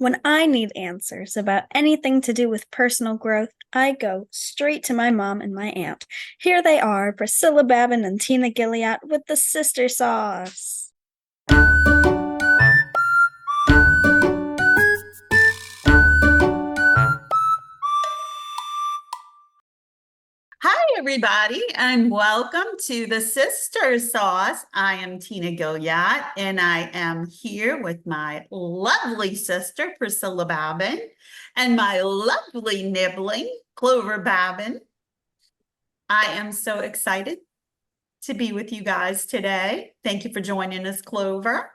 When I need answers about anything to do with personal growth, I go straight to my mom and my aunt. Here they are, Priscilla Babin and Tina Gilliatt with the Sister Sauce. Hi, everybody, and welcome to the Sister Sauce. I am Tina Gilliatt, and I am here with my lovely sister, Priscilla Babin, and my lovely nibbling, Clover Babin. I am so excited to be with you guys today. Thank you for joining us, Clover,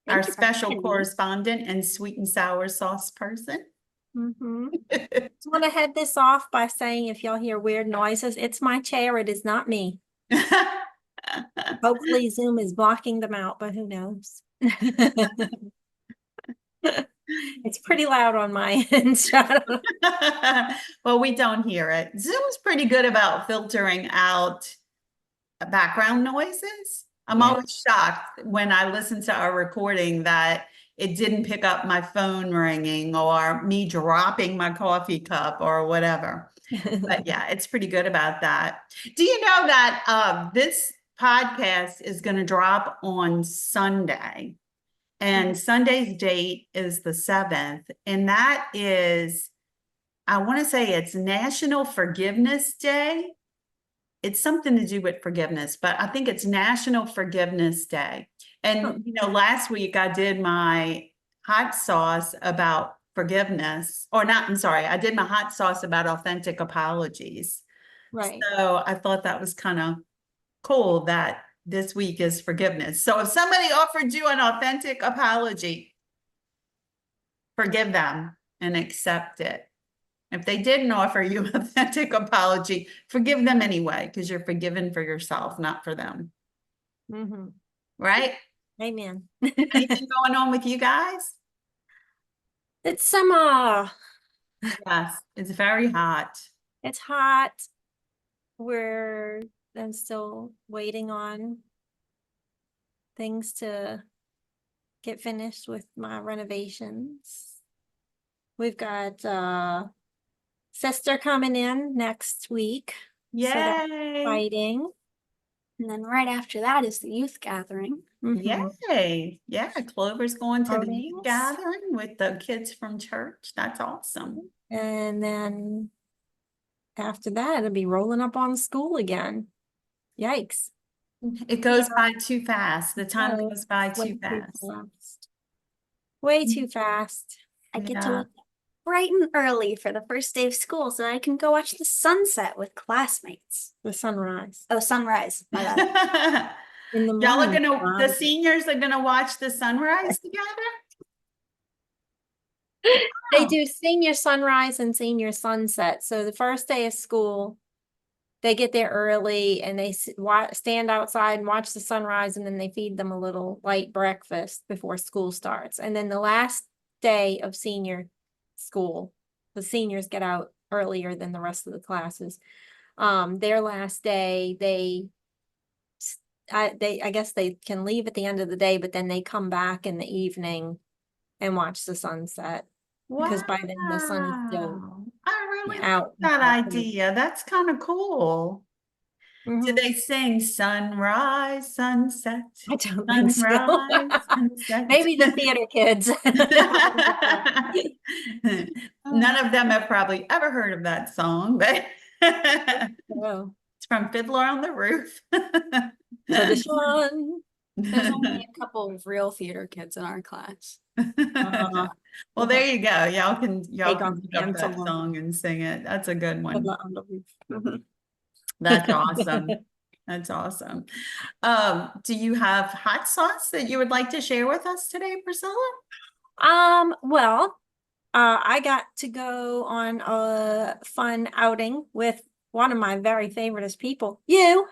our special correspondent and sweet and sour sauce person. I want to head this off by saying if y'all hear weird noises, it's my chair. It is not me. Hopefully Zoom is blocking them out, but who knows? It's pretty loud on my end. Well, we don't hear it. Zoom's pretty good about filtering out background noises. I'm always shocked when I listen to our recording that it didn't pick up my phone ringing or me dropping my coffee cup or whatever. But yeah, it's pretty good about that. Do you know that this podcast is going to drop on Sunday? And Sunday's date is the 7th. And that is, I want to say it's National Forgiveness Day. It's something to do with forgiveness, but I think it's National Forgiveness Day. And, last week I did my hot sauce about forgiveness, or not, I'm sorry, I did my hot sauce about authentic apologies. Right. So I thought that was kind of cool that this week is forgiveness. So if somebody offered you an authentic apology, forgive them and accept it. If they didn't offer you an authentic apology, forgive them anyway, because you're forgiven for yourself, not for them. Right? Amen. Anything going on with you guys? It's summer. Yes, it's very hot. It's hot. I'm still waiting on things to get finished with my renovations. We've got sister coming in next week. Yay! So that's exciting. And then right after that is the youth gathering. Yay! Yeah, Clover's going to the youth gathering with the kids from church. That's awesome. And then after that, it'll be rolling up on school again. Yikes. It goes by too fast. The time goes by too fast. Way too fast. I get to wake up bright and early for the first day of school so I can go watch the sunset with classmates. The sunrise. Oh, sunrise. My bad. In the Y'all are morning. the seniors are gonna watch the sunrise together? They do senior sunrise and senior sunset. So the first day of school, they get there early and they stand outside and watch the sunrise, and then they feed them a little light breakfast before school starts. And then the last day of senior school, the seniors get out earlier than the rest of the classes. Their last day, I guess they can leave at the end of the day, but then they come back in the evening and watch the sunset. Because by then the sun is still out. That idea. That's kind of cool. Do they sing sunrise, sunset? I don't think so. Sunset. Maybe the theater kids. None of them have probably ever heard of that song, but it's from Fiddler on the Roof. Tradition. There's only a couple of real theater kids in our class. Well, there you go. Y'all can pick up that song and sing it. That's a good one. That's awesome. That's awesome. Do you have hot sauce that you would like to share with us today, Priscilla? Well, I got to go on a fun outing with one of my very favoriteest people, the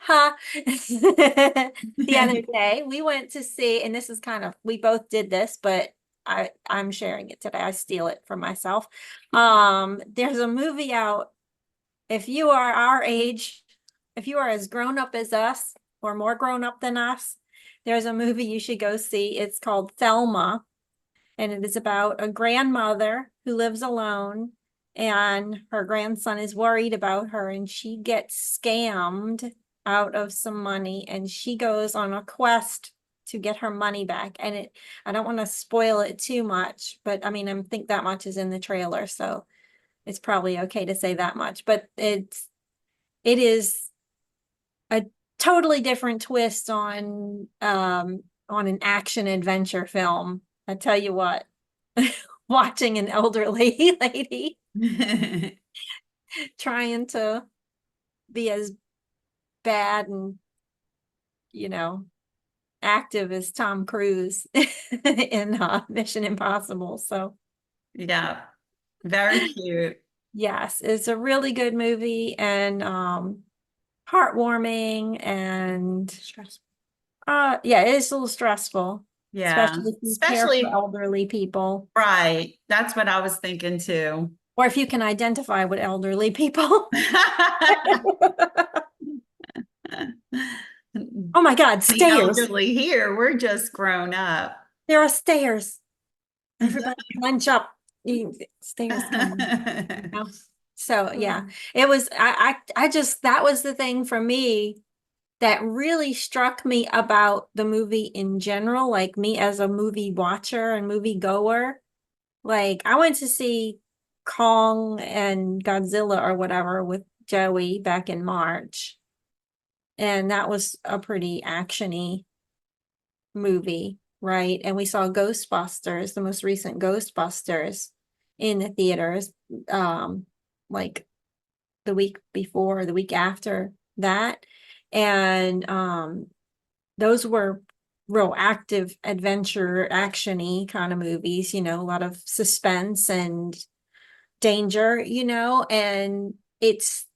other day. We went to see, and this is we both did this, but I'm sharing it today. I steal it from myself. There's a movie out. If you are our age, if you are as grown up as us or more grown up than us, there's a movie you should go see. It's called Thelma. And it is about a grandmother who lives alone, and her grandson is worried about her, and she gets scammed out of some money, and she goes on a quest to get her money back. And I don't want to spoil it too much, but I mean, I think that much is in the trailer, so it's probably okay to say that much. But it is a totally different twist on an action adventure film. I tell you what, watching an elderly lady trying to be as bad and, you know, active as Tom Cruise in Mission Impossible. So Yeah, very cute. yes, it's a really good movie, and heartwarming, and Stressful. yeah, it's a little stressful, Yeah, especially if you care for especially elderly people, right. That's what I was thinking too. or if you can identify with elderly people. Oh my God, The stairs. elderly here, we're just grown up. There are stairs. Everybody clench up. Stairs coming. know? So yeah, it was, I just, that was the thing for me that really struck me about the movie in general, like me as a movie watcher and movie goer. Like I went to see Kong and Godzilla or whatever with Joey back in March. And that was a pretty actiony movie, right? And we saw Ghostbusters, the most recent Ghostbusters in the theaters, like the week before, the week after that. And those were real active adventure actiony kind of movies, you know, a lot of suspense and danger, you know, and it's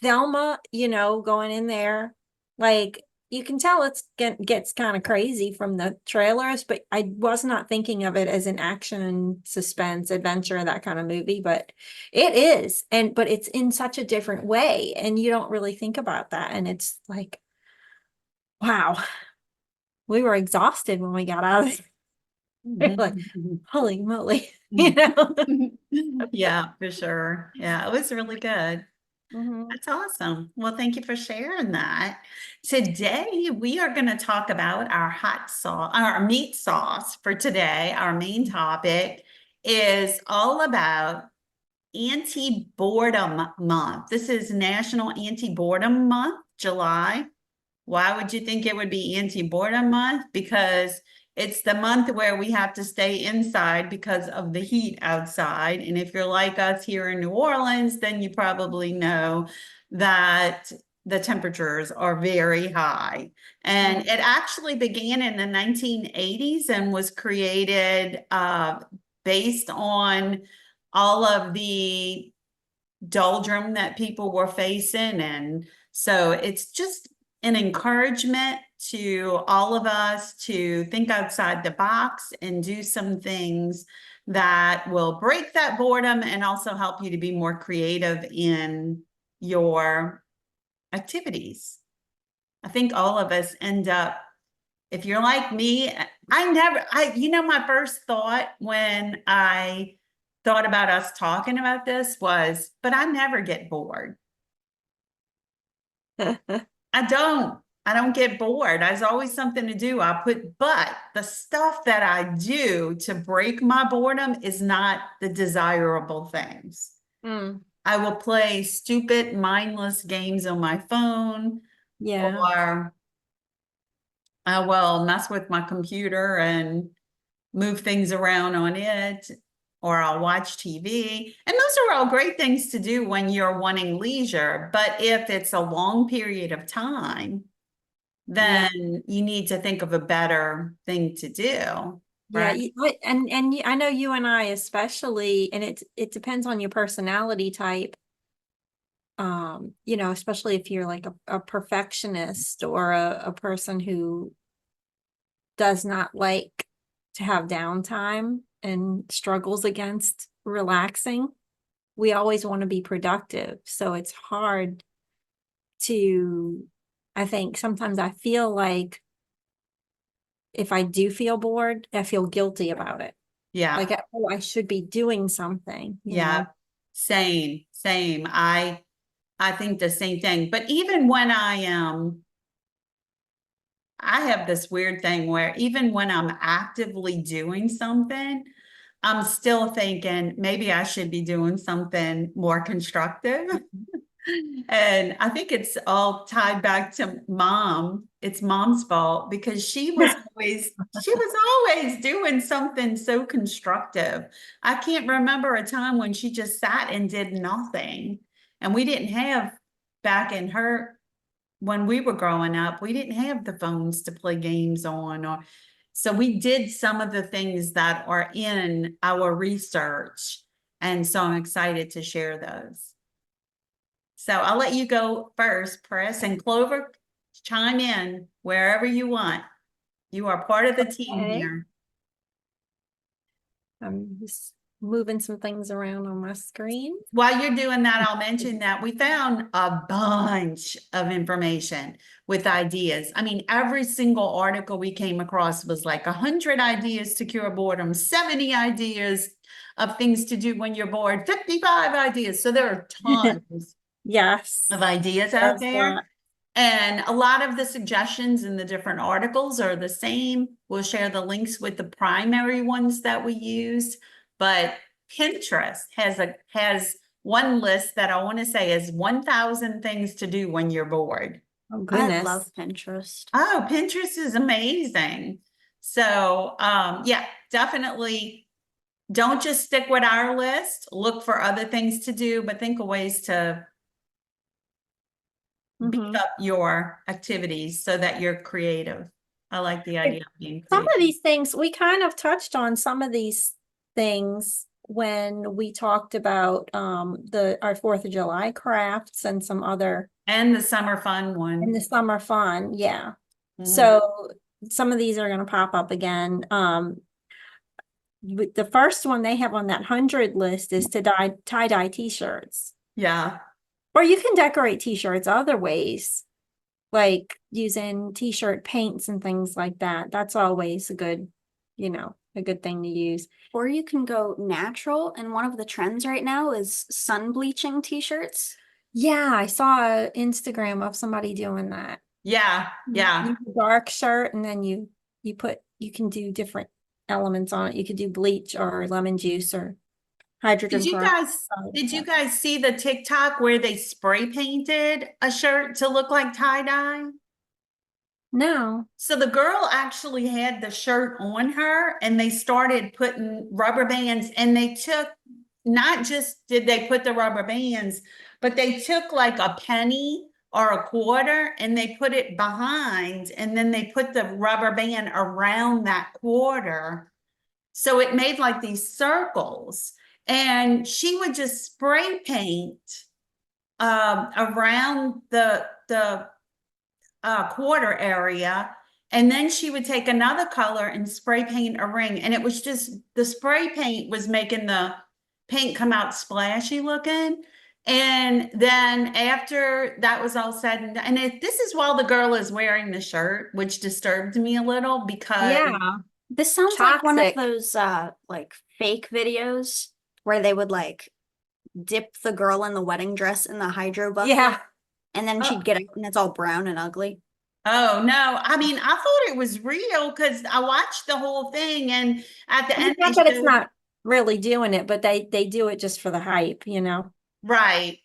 Thelma, you know, going in there, like you can tell gets kind of crazy from the trailers, but I was not thinking of it as an action, suspense, adventure, that kind of movie, but it is, but it's in such a different way, and you don't really think about that, and it's like, wow, we were exhausted when we got out of it. We're like, holy moly, you know. Yeah, for sure. Yeah, it was really good. Mhm. That's awesome. Well, thank you for sharing that. Today, we are going to talk about our hot sauce, our meat sauce for today. Our main topic is all about Anti-Boredom Month. This is National Anti-Boredom Month, July. Why would you think it would be Anti-Boredom Month? Because it's the month where we have to stay inside because of the heat outside. And if you're like us here in New Orleans, then you probably know that the temperatures are very high. And it actually began in the 1980s and was created based on all of the doldrum that people were facing. And so it's just an encouragement to all of us to think outside the box and do some things that will break that boredom and also help you to be more creative in your activities. I think all of us end up, if you're like me, my first thought when I thought about us talking about this was, but I never get bored. I don't get bored. There's always something to do. But the stuff that I do to break my boredom is not the desirable things. Mm, I will play stupid, mindless games on my phone, yeah. or I will mess with my computer and move things around on it, or I'll watch TV. And those are all great things to do when you're wanting leisure. But if it's a long period of time, Yeah. then you need to think of a better thing to do. Yeah, Right. I know you and I especially, and it depends on your personality type. You know, especially if you're like a perfectionist, or a person who does not like to have downtime and struggles against relaxing. We always want to be productive. So it's hard to, I think sometimes I feel like if I do feel bored, I feel guilty about it. Yeah. Like, oh, I should be doing something, you Yeah. know? Same. I think the same thing. But even when I have this weird thing where even when I'm actively doing something, I'm still thinking maybe I should be doing something more constructive. And I think it's all tied back to mom. It's mom's fault because she was always doing something so constructive. I can't remember a time when she just sat and did nothing. And we didn't have back in her when we were growing up, we didn't have the phones to play games on or so we did some of the things that are in our research. And so I'm excited to share those. So I'll let you go first, Press, and Clover, chime in wherever you want. You are part of the team Okay. here. I'm just moving some things around on my screen. While you're doing that, I'll mention that we found a bunch of information with ideas. I mean, every single article we came across was like 100 ideas to cure boredom, 70 ideas of things to do when you're bored, 55 ideas. So there are tons Yes. of ideas out Loves there. that. And a lot of the suggestions in the different articles are the same. We'll share the links with the primary ones that we used, but Pinterest has one list that I want to say is 1,000 things to do when you're bored. Oh, I goodness. love Pinterest. Oh, Pinterest is amazing. So, yeah, definitely don't just stick with our list. Look for other things to do, but think of ways to beef Mhm. up your activities so that you're creative. I like the idea of being Some creative. of these things, we kind of touched on some of these things when we talked about our 4th of July crafts and some other And the summer fun in one. the summer fun. Yeah. Mhm. So some of these are going to pop up again. The first one they have on that 100 list is to tie-dye t-shirts. Yeah. Or you can decorate t-shirts other ways, like using t-shirt paints and things like that. That's always a good thing to use. Or you can go natural, and one of the trends right now is sun bleaching t-shirts. Yeah, I saw an Instagram of somebody doing that. Yeah. Yeah. You do a dark shirt and then you can do different elements on it. You could do bleach or lemon juice or hydrogen Did you guys see the TikTok where they spray painted a shirt to look like tie-dye? No. So the girl actually had the shirt on her and they started putting rubber bands and they took, not just did they put the rubber bands, but they took like a penny or a quarter and they put it behind and then they put the rubber band around that quarter. So it made like these circles and she would just spray paint around the quarter area. And then she would take another color and spray paint a ring. And it was just the spray paint was making the paint come out splashy looking. And then after that was all said and done, and this is while the girl is wearing the shirt, which disturbed me a little because Yeah. This sounds like one of Toxic. those like fake videos where they would like dip the girl in the wedding dress in the hydro bucket. Yeah. And then she'd get out and it's all brown and ugly. oh no, I mean, I thought it was real because I watched the whole thing and at the end Not they that it's showed- not really doing it, but they do it just for the hype, you know. Right.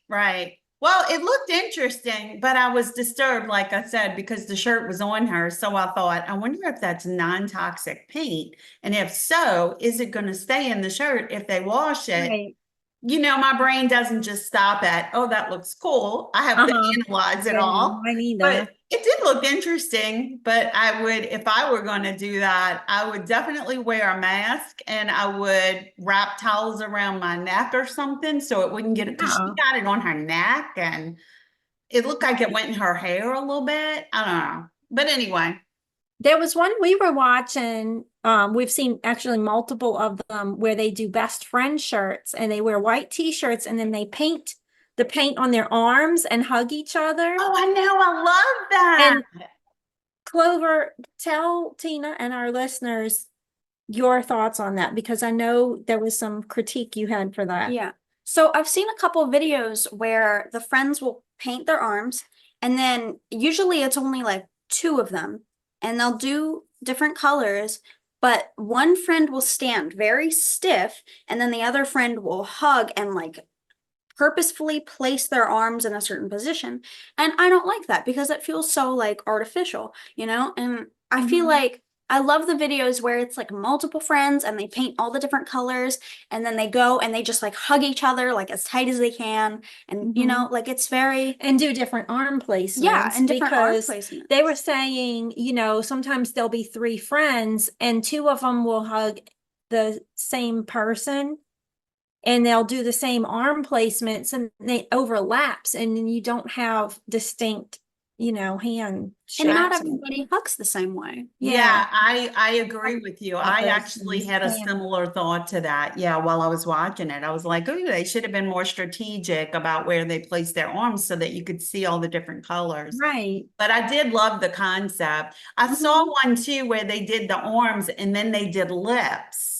Well, it looked interesting, but I was disturbed, like I said, because the shirt was on her. So I thought, I wonder if that's non-toxic paint. And if so, is it going to stay in the shirt if they wash it? Right. You know, my brain doesn't just stop at, oh, that looks cool. I have to analyze it all. Mine either. But it did look interesting. But I would, if I were going to do that, I would definitely wear a mask and I would wrap towels around my neck or something so it wouldn't get it because she got it on her neck and it looked like it went in her hair a little bit. I don't know. But anyway. There was one we were watching. We've seen actually multiple of them where they do best friend shirts and they wear white t-shirts and then they paint the paint on their arms and hug each other. Oh, I know. I love that. And Clover, tell Tina and our listeners your thoughts on that, because I know there was some critique you had for that. Yeah. So I've seen a couple of videos where the friends will paint their arms, and then usually it's only like two of them, and they'll do different colors, but one friend will stand very stiff, and then the other friend will hug and like purposefully place their arms in a certain position. And I don't like that because it feels so like artificial, you know? And I feel like I love the videos where it's like multiple friends and they paint all the different colors and then they go and they just like hug each other like as tight as they can. And you know, like it's very And do different arm placements. yeah, and different arm because placements. they were saying, you know, sometimes there'll be three friends and two of them will hug the same person and they'll do the same arm placements and they overlaps and then you don't have distinct, you know, hand And not shapes. everybody hugs the same way. Yeah, I agree with you. I those actually things. had a Yeah. similar thought to that. Yeah, while I was watching it, I was like, oh, they should have been more strategic about where they placed their arms so that you could see all the different colors. Right. But I did love the concept. I saw one too where they did the arms and then they did lips.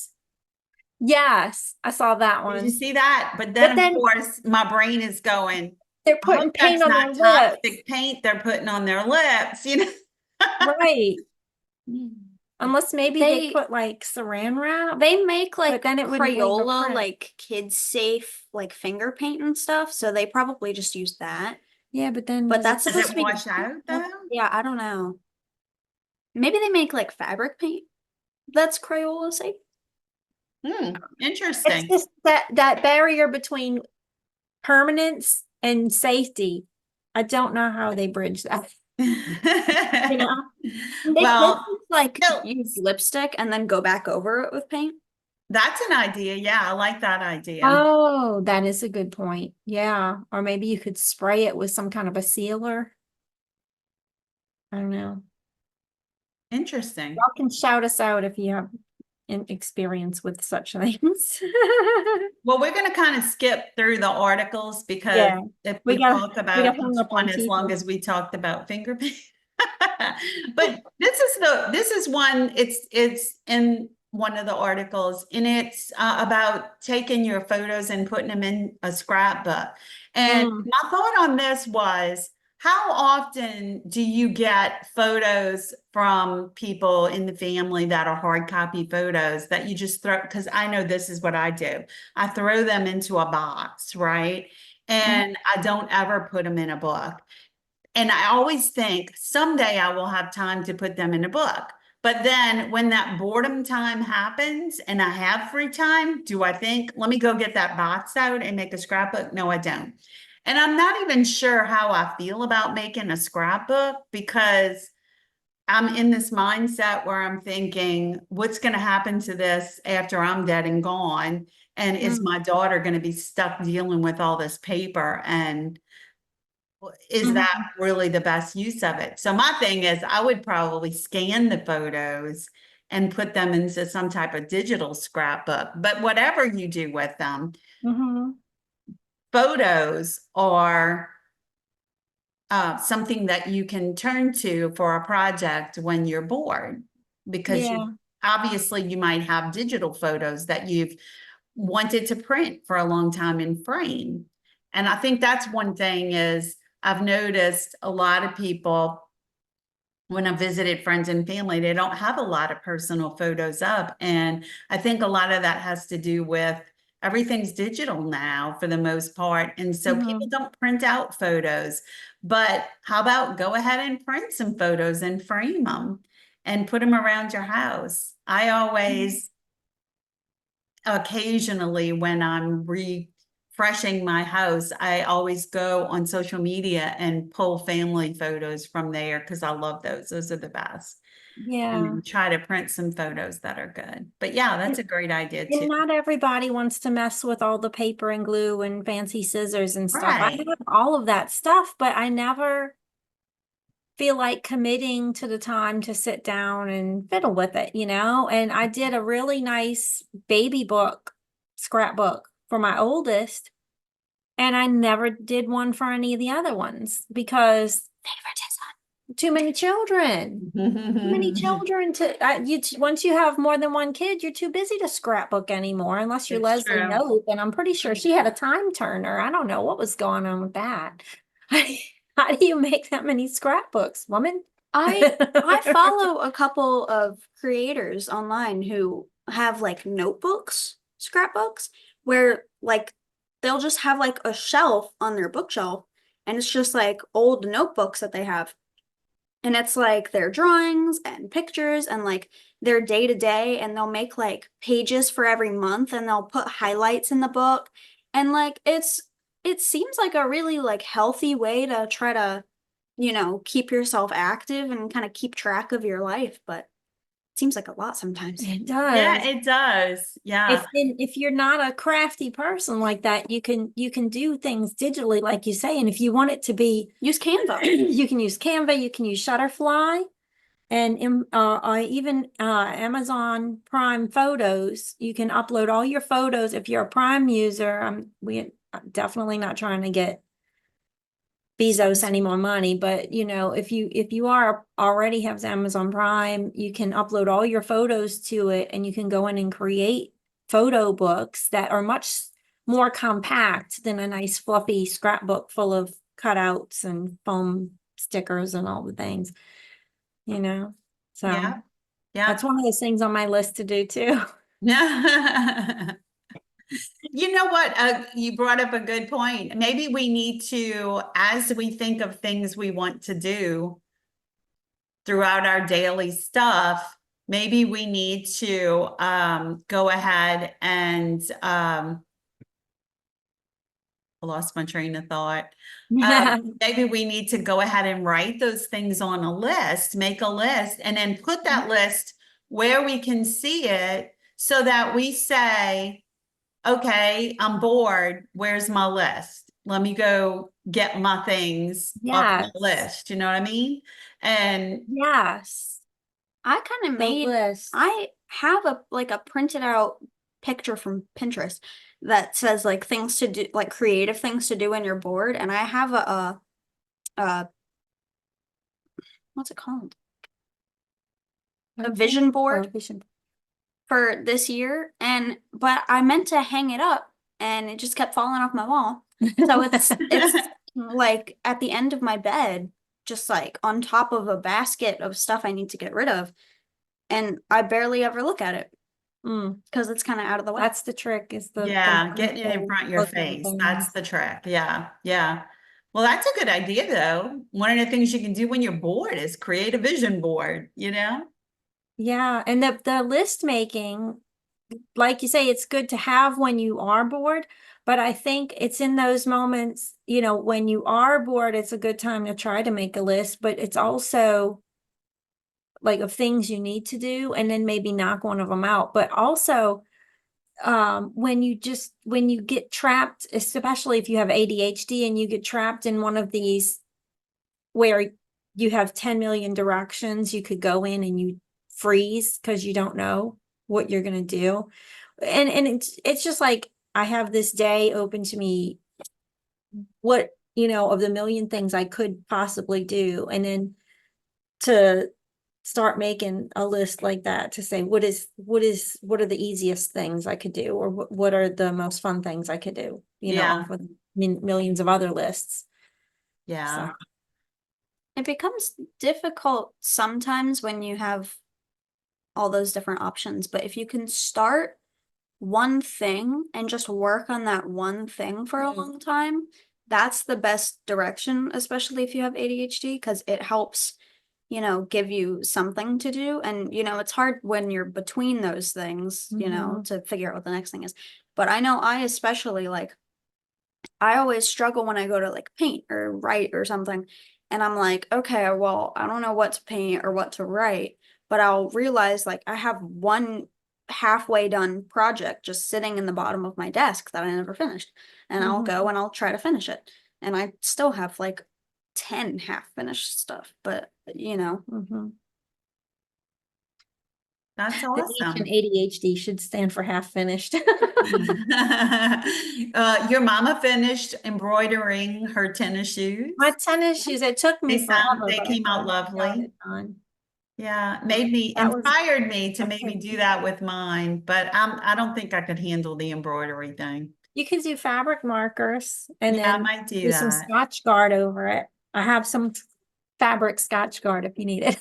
Yes, I saw that Did you one. see that? But But then, then of course, my brain is going, they're I putting hope paint that's on their not lips. toxic paint they're putting on their lips, you know? Right. Unless maybe they They put like saran wrap. they make like then it wouldn't leave a Crayola, print. like kids safe, like finger paint and stuff. So they probably just use that. Yeah, but then But that's Does supposed it to be wash out though? yeah, I don't know. Maybe they make like fabric paint that's Crayola safe. it's Interesting. just that barrier between permanence and safety. I don't know how they bridge that. You know? They Well, could like still, use lipstick and then go back over it with paint. that's an idea. Yeah, I like that idea. Oh, that is a good point. Yeah. Or maybe you could spray it with some kind of a sealer. I don't know. Interesting. Y'all can shout us out if you have experience with such things. Well, we're going to kind of skip through the articles because Yeah. if We we got- talk we about got hung each up on one as long people. as we talked about finger paint. But this is one, it's in one of the articles and it's about taking your photos and putting them in a scrapbook. And my thought on this was, how often do you get photos from people in the family that are hard copy photos that you just throw? Because I know this is what I do. I throw them into a box, right? And I don't ever put them in a book. And I always think someday I will have time to put them in a book. But then when that boredom time happens and I have free time, do I think, let me go get that box out and make a scrapbook? No, I don't. And I'm not even sure how I feel about making a scrapbook because I'm in this mindset where I'm thinking, what's going to happen to this after I'm dead and gone? And is my daughter going to be stuck dealing with all this paper? And is that really the best use of it? So my thing is, I would probably scan the photos and put them into some type of digital scrapbook. But whatever you do with them, photos are something that you can turn to for a project when you're bored, because obviously you might have digital photos that you've wanted to print for a long time in frame. And I think that's one thing is I've noticed a lot of people when I visited friends and family, they don't have a lot of personal photos up. And I think a lot of that has to do with everything's digital now for the most part. And so people don't print out photos. But how about go ahead and print some photos and frame them and put them around your house? I always, occasionally, when I'm refreshing my house, I always go on social media and pull family photos from there because I love those. Those are the best. And try to print some photos that are good. But yeah, that's a great idea too. And not everybody wants to mess with all the paper and glue and fancy scissors and stuff. I Right. have all of that stuff, but I never feel like committing to the time to sit down and fiddle with it, you know? And I did a really nice baby book scrapbook for my oldest, and I never did one for any of the other ones because favoritism. too many children. Too many children to once you have more than one kid, you're too busy to scrapbook anymore, unless you're It's Leslie true. Knope, and I'm pretty sure she had a time turner. I don't know what was going on with that. How do you make that many scrapbooks, woman? I follow a couple of creators online who have like notebooks, scrapbooks, where like they'll just have like a shelf on their bookshelf and it's just like old notebooks that they have. And it's like their drawings and pictures and like their day to day, and they'll make like pages for every month and they'll put highlights in the book. And like it seems like a really like healthy way to try to, keep yourself active and kind of keep track of your life, but it seems like a lot sometimes. It Yeah, does. it does. Yeah. If you're not a crafty person like that, you can do things digitally, like you say. And if you want it to be, Use Canva. you can use Canva, you can use Shutterfly, and even Amazon Prime Photos. You can upload all your photos if you're a Prime user. We definitely not trying to get Bezos any more money, but if you are already have Amazon Prime, you can upload all your photos to it, and you can go in and create photo books that are much more compact than a nice fluffy scrapbook full of cutouts and foam stickers and all the things, So Yeah. that's Yeah. one of those things on my list to do too. Yeah. You know what? You brought up a good point. Maybe we need to, as we think of things we want to do throughout our daily stuff, maybe we need to go ahead and I lost my train of thought. Maybe we need to go ahead and write those things on a list, make a list, and then put that list where we can see it so that we say, okay, I'm bored. Where's my list? Let me go get my things off my Yes. list. You know what I mean? And Yes. I kind of The made, list. I have a printed out picture from Pinterest that says like things to do, like creative things to do when you're bored. And I have a what's it called? A vision Oh, board vision. for this year. But I meant to hang it up and it just kept falling off my wall. So it's like at the end of my bed, just like on top of a basket of stuff I need to get rid of. And I barely ever look at it because it's kind of out of the way. That's the trick, is the yeah, getting it in front of your looking face. That's things. the trick. Yeah. Yeah. Well, that's a good idea, though. One of the things you can do when you're bored is create a vision board, you know? Yeah, and the list making, like you say, it's good to have when you are bored, but I think it's in those moments, when you are bored, it's a good time to try to make a list, but it's also like of things you need to do, and then maybe knock one of them out. But also, when you get trapped, especially if you have ADHD and you get trapped in one of these where you have 10 million directions you could go in, and you freeze because you don't know what you're going to do. And it's just like, I have this day open to me, what, of the million things I could possibly do. And then to start making a list like that, to say, what are the easiest things I could do, or what are the most fun things I could do, Yeah. off of millions of other lists. Yeah. So. It becomes difficult sometimes when you have all those different options, but if you can start one thing and just work on that one thing for a long time, that's the best direction, especially if you have ADHD, because it helps, give you something to do. And, it's hard when you're between those things, to figure out what the next thing is. But I know I especially I always struggle when I go to like paint or write or something. And I'm like, okay, well, I don't know what to paint or what to write, but I'll realize like I have one halfway done project just sitting in the bottom of my desk that I never finished. And I'll go and I'll try to finish it. And I still have like 10 half finished stuff, but. That's The H in awesome. ADHD should stand for half finished. Your mama finished embroidering her tennis shoes. My tennis shoes, it took me forever, They but I came out finally got lovely. it done. Yeah, That was inspired me to maybe okay. do that with mine, but I don't think I could handle the embroidery thing. You can do fabric markers and Yeah, I then might do do some that. Scotch Guard over it. I have some fabric Scotch Guard if you need it.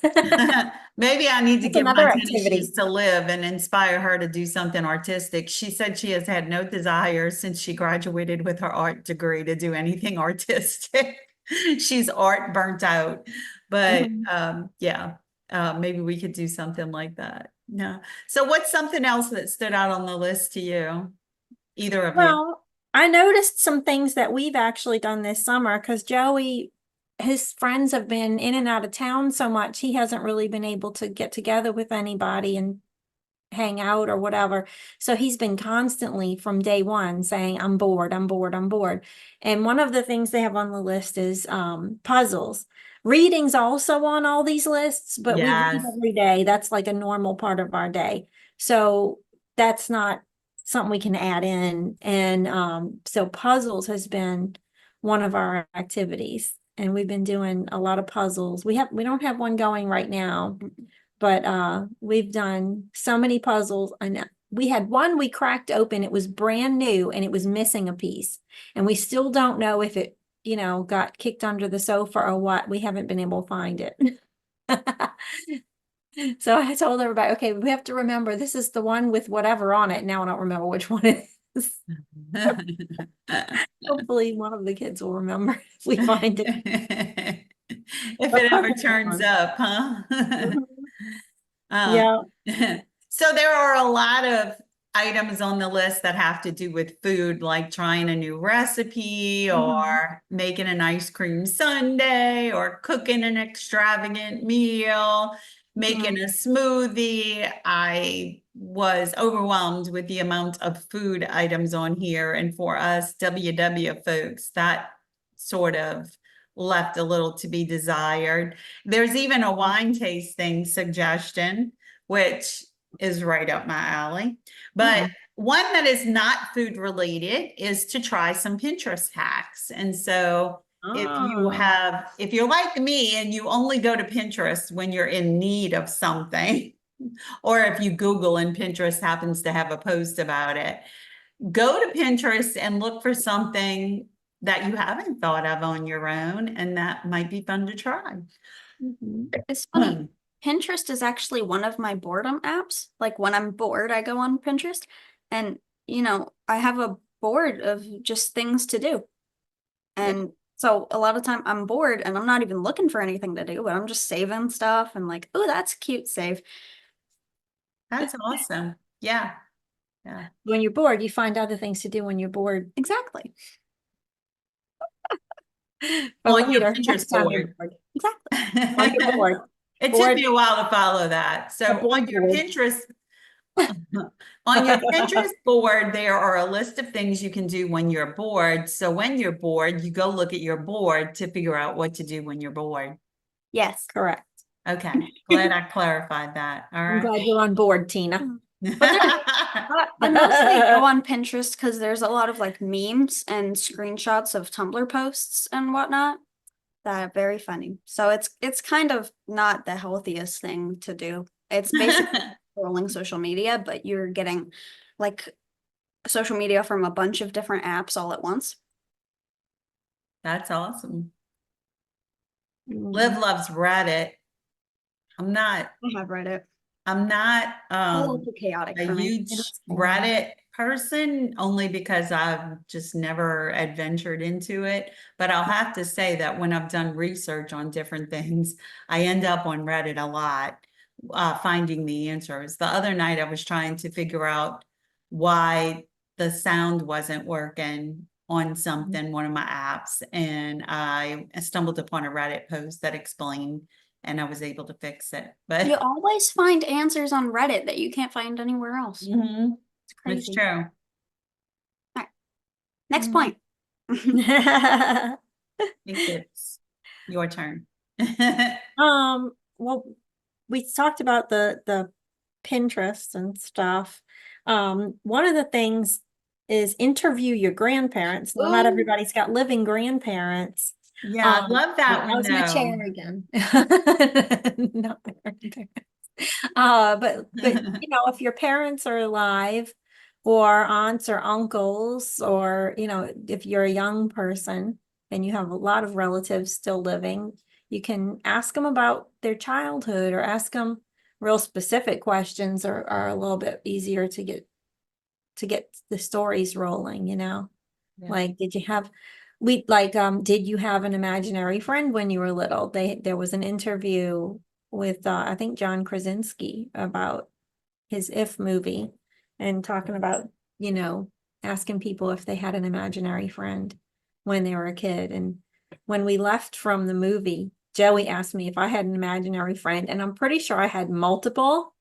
Maybe I need to That's give my another tennis activity. shoes to Liv and inspire her to do something artistic. She said she has had no desire since she graduated with her art degree to do anything artistic. She's art burnt out, but Mhm. yeah, maybe we could do something like that. No. So what's something else that stood out on the list to you? Either of you? Well, I noticed some things that we've actually done this summer because Joey, his friends have been in and out of town so much, he hasn't really been able to get together with anybody and hang out or whatever. So he's been constantly from day one saying, I'm bored, I'm bored, I'm bored. And one of the things they have on the list is puzzles. Reading's also on all these lists, but we read Yes. every day. That's like a normal part of our day. So that's not something we can add in. And so puzzles has been one of our activities. And we've been doing a lot of puzzles. We don't have one going right now, but we've done so many puzzles. And we had one we cracked open. It was brand new and it was missing a piece. And we still don't know if it, got kicked under the sofa or what. We haven't been able to find it. So I told everybody, okay, we have to remember this is the one with whatever on it. Now I don't remember which one it is. Hopefully one of the kids will remember if we find it. If But it ever puzzles are turns fun. up, huh? Yeah. So there are a lot of items on the list that have to do with food, like trying a new recipe or making an ice cream sundae or cooking an extravagant meal, making a smoothie. I was overwhelmed with the amount of food items on here. And for us WW folks, that sort of left a little to be desired. There's even a wine tasting suggestion, which is right up my alley. But one that is not food related is to try some Pinterest hacks. And so if you're like me and you only go to Pinterest when you're in need of something, or if you Google and Pinterest happens to have a post about it, go to Pinterest and look for something that you haven't thought of on your own, and that might be fun to try. It's funny. Pinterest is actually one of my boredom apps. Like when I'm bored, I go on Pinterest and, I have a board of just things to do. And so a lot of time I'm bored and I'm not even looking for anything to do, but I'm just saving stuff and like, oh, that's cute, save. That's awesome. Yeah. When you're bored, you find other things to do when you're bored. Exactly. But On your later, Pinterest next time you're board. bored. Exactly. When you're bored. It took Bored. me a while to follow that. So on your Pinterest, board, there are a list of things you can do when you're bored. So when you're bored, you go look at your board to figure out what to do when you're bored. Yes. Correct. Okay. Glad I clarified that. All I'm right. glad you're on board, Tina. But I mostly go on Pinterest because there's a lot of like memes and screenshots of Tumblr posts and whatnot that are very funny. So it's kind of not the healthiest thing to do. It's basically scrolling social media, but you're getting like social media from a bunch of different apps all at once. That's awesome. Liv loves Reddit. I have Reddit. I'm not A little too chaotic a for me. huge Reddit person, only because I've just never adventured into it. But I'll have to say that when I've done research on different things, I end up on Reddit a lot, finding the answers. The other night I was trying to figure out why the sound wasn't working on something, one of my apps, and I stumbled upon a Reddit post that explained, and I was able to fix it. But You always find answers on Reddit that you can't find anywhere else. It's it's crazy. true. Next point. I think it's your turn. Well, we talked about the Pinterest and stuff, one of the things is interview your grandparents. Not Ooh. everybody's got living grandparents. Yeah, I love that one How's my chair though. again? Not my grandparents. But you know, if your parents are alive, or aunts or uncles, or you know, if you're a young person and you have a lot of relatives still living, you can ask them about their childhood, or ask them real specific questions are a little bit easier to get the stories rolling, you know. Yeah. Like, did you have an imaginary friend when you were little? There was an interview with I think John Krasinski about his If movie, and talking about, you know, asking people if they had an imaginary friend when they were a kid. And when we left from the movie, Joey asked me if I had an imaginary friend, and I'm pretty sure I had multiple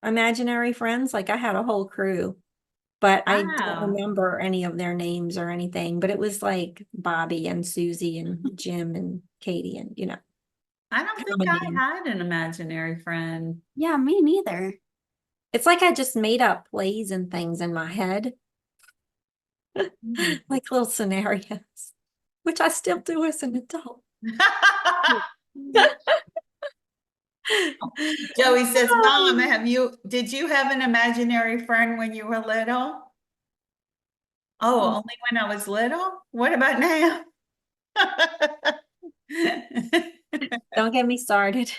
imaginary friends. Like, I had a whole crew, but I don't Wow. remember any of their names or anything. But it was like Bobby and Susie and Jim and Katie, and you know, I don't think common I names. had an imaginary friend. Yeah, me neither. It's like I just made up plays and things in my head, Hmm. like little scenarios, which I still do as an adult. Joey says, Mom, did you have an imaginary friend when you were little? Oh, only when I was little? What about now? Don't get me started.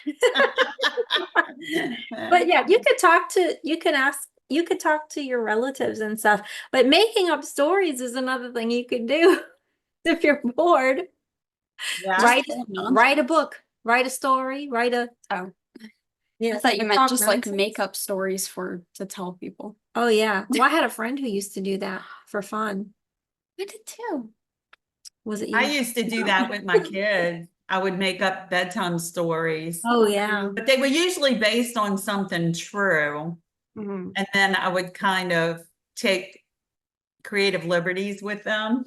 But yeah, you could talk to your relatives and stuff, but making up stories is another thing you could do if you're bored. Yeah. Write a book, write a story, Oh, yeah. I thought you meant talk just like nonsense. make up stories to tell people. Oh yeah. Well, I had a friend who used to do that for fun. I did too. Was it I you? used to do that with my kids. I would make up bedtime stories, Oh yeah. but they were usually based on something true. Mhm. And then I would kind of take creative liberties with them.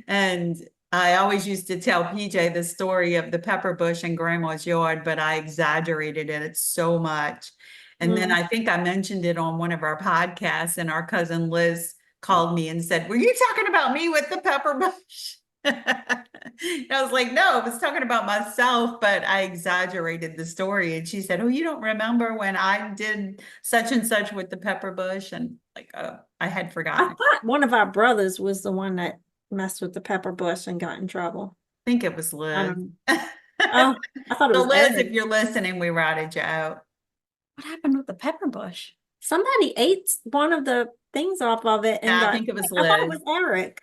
And I always used to tell PJ the story of the pepper bush in grandma's yard, but I exaggerated it so much. And then I think I mentioned it on one of our podcasts, and our cousin Liz called me and said, "Were you talking about me with the pepper bush?" I was like, "No, I was talking about myself, but I exaggerated the story." And she said, "Oh, you don't remember when I did such and such with the pepper bush?" And like, oh, I had I forgotten. thought one of our brothers was the one that messed with the pepper bush and got in trouble. I think it was I Liz. don't know. Oh, I thought it So was Liz, if Eric. you're listening, we routed you out. What happened with the pepper bush? Somebody ate one of the things off of it and Yeah, I got. think it was I thought it Liz. was Eric.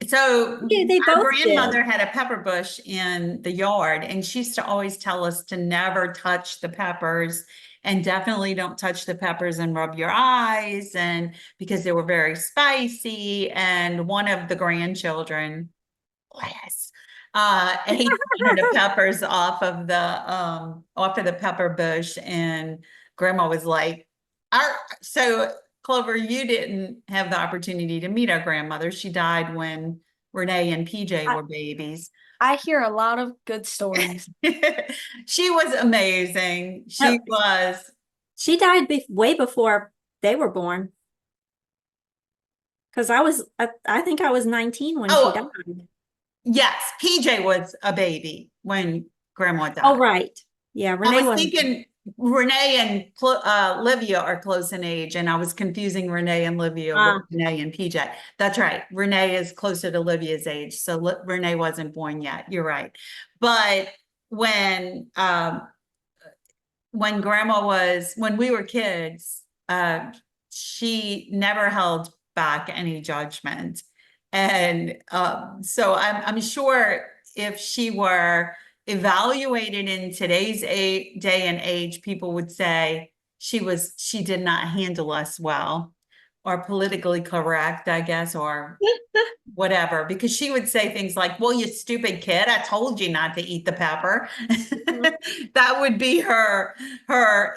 So Yeah, they our both grandmother did. had a pepper bush in the yard, and she used to always tell us to never touch the peppers, and definitely don't touch the peppers and rub your eyes, and because they were very spicy. And one of the grandchildren, bless, ate one of the peppers off of the pepper bush, and grandma was like, so Clover, you didn't have the opportunity to meet our grandmother. She died when Renee and PJ were babies. I hear a lot of good stories. She was amazing. She Oh, was. she died way before they were born. Because I think I was 19 when she died. Oh, yes, PJ was a baby when grandma died. Oh, right. Yeah, I Renee was wasn't. thinking Renee and Livia are close in age, and I was confusing Renee and Livia with Renee and PJ. That's right. Renee is closer to Livia's age, so Renee wasn't born yet. You're right. But when when we were kids, she never held back any judgment. And so I'm sure if she were evaluated in today's day and age, people would say she did not handle us well, or politically correct, I guess, or whatever, because she would say things like, "Well, you stupid kid, I told you not to eat the pepper." That would be her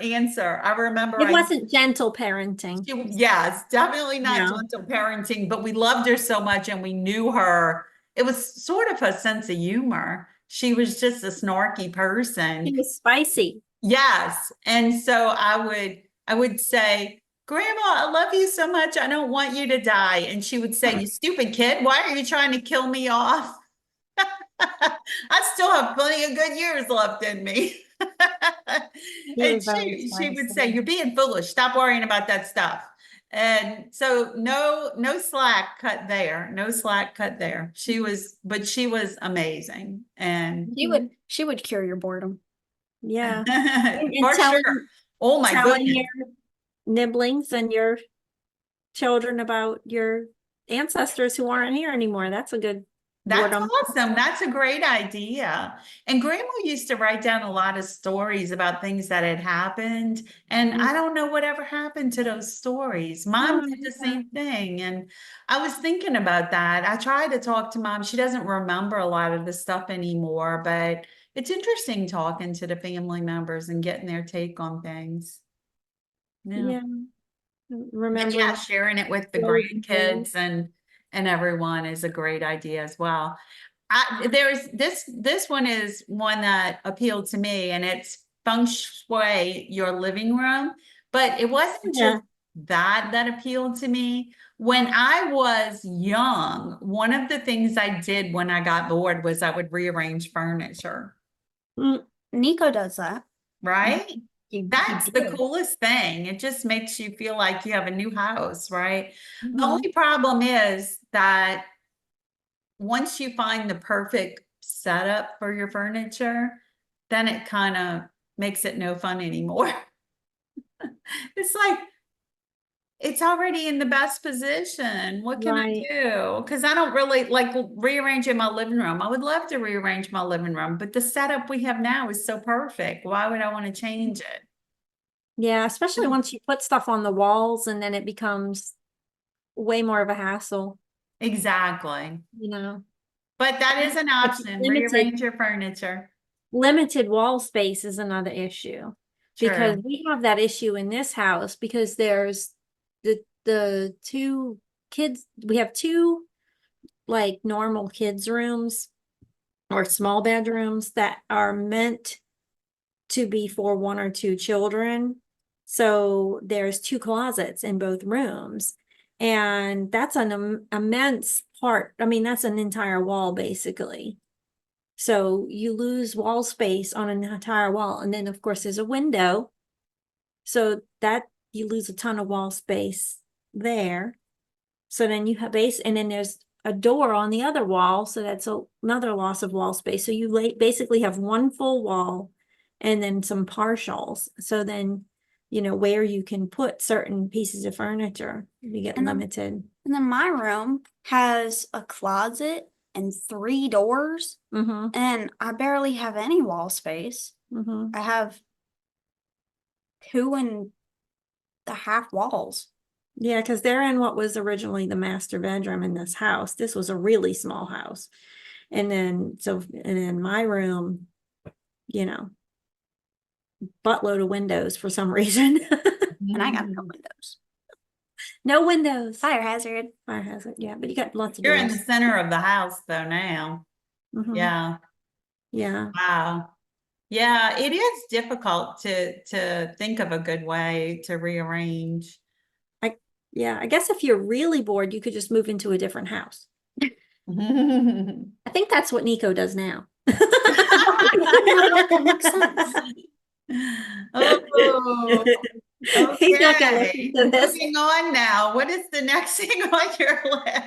answer. I remember It wasn't gentle parenting. yes, definitely not No. gentle parenting, but we loved her so much, and we knew her. It was sort of a sense of humor. She was just a snarky It person. was spicy. Yes. And so I would say, Grandma, I love you so much. I don't want you to die. And she would say, you stupid kid, why are you trying to kill me off? I still have plenty of good years left in me. He And was very she would say, spicy. you're being foolish. Stop worrying about that stuff. And so no slack cut there. No slack cut there. But she was amazing. And She would cure your boredom. Yeah. And for sure. Oh my telling goodness. your nibblings and your children about your ancestors who aren't here anymore. That's a good That's boredom. awesome. That's a great idea. And Grandma used to write down a lot of stories about things that had happened. And I don't know whatever happened to those stories. Mom Oh, did the yeah. same thing. And I was thinking about that. I tried to talk to Mom. She doesn't remember a lot of the stuff anymore, but it's interesting talking to the family members and getting their take on things. Yeah. Yeah. But Remembering yeah, sharing it with the golden grandkids and everyone is a great idea as well. There's this one is one that appealed to me, and it's feng shui your living room, but it wasn't Yeah. just that appealed to me. When I was young, one of the things I did when I got bored was I would rearrange furniture, Mm, Nico does that. right? he That's the did. coolest thing. It just makes you feel like you have a new house, right? The Mhm. only problem is that once you find the perfect setup for your furniture, then it kind of makes it no fun anymore. It's like it's already in the best position. What can I Right. do? Because I don't really like rearranging my living room. I would love to rearrange my living room, but the setup we have now is so perfect. Why would I want to change it? Yeah, especially once you put stuff on the walls and then it becomes way more of a hassle, Exactly. you know. But that is an It's option. limited Rearrange your furniture. limited wall space is another issue because True. we have that issue in this house because there's the two kids, we have two like normal kids rooms or small bedrooms that are meant to be for one or two children. So there's two closets in both rooms. And that's an immense part. I mean, that's an entire wall basically. So you lose wall space on an entire wall. And then of course there's a window. So that you lose a ton of wall space there. So then you have base, and then there's a door on the other wall. So that's another loss of wall space. So you basically have one full wall and then some partials. So then, you know, where you can put certain pieces of furniture, you get And then- limited. And then my room has a closet and 3 doors, Mm-hmm. and I barely have any wall space. Mm-hmm. I have 2.5 walls. Yeah, because they're in what was originally the master bedroom in this house. This was a really small house. And then my room, you know, buttload of windows for some reason. And I got no windows. No windows. Fire hazard. Fire hazard, yeah, but you got lots of You're in the doors. center of the house though now. Mhm. Yeah. Yeah. Wow. Yeah, it is difficult to think of a good way to rearrange. Yeah, I guess if you're really bored, you could just move into a different house. Oh, I think that's what Nico does now. That makes sense. He's not gonna okay. listen to this. Moving on now. What is the next thing on your list?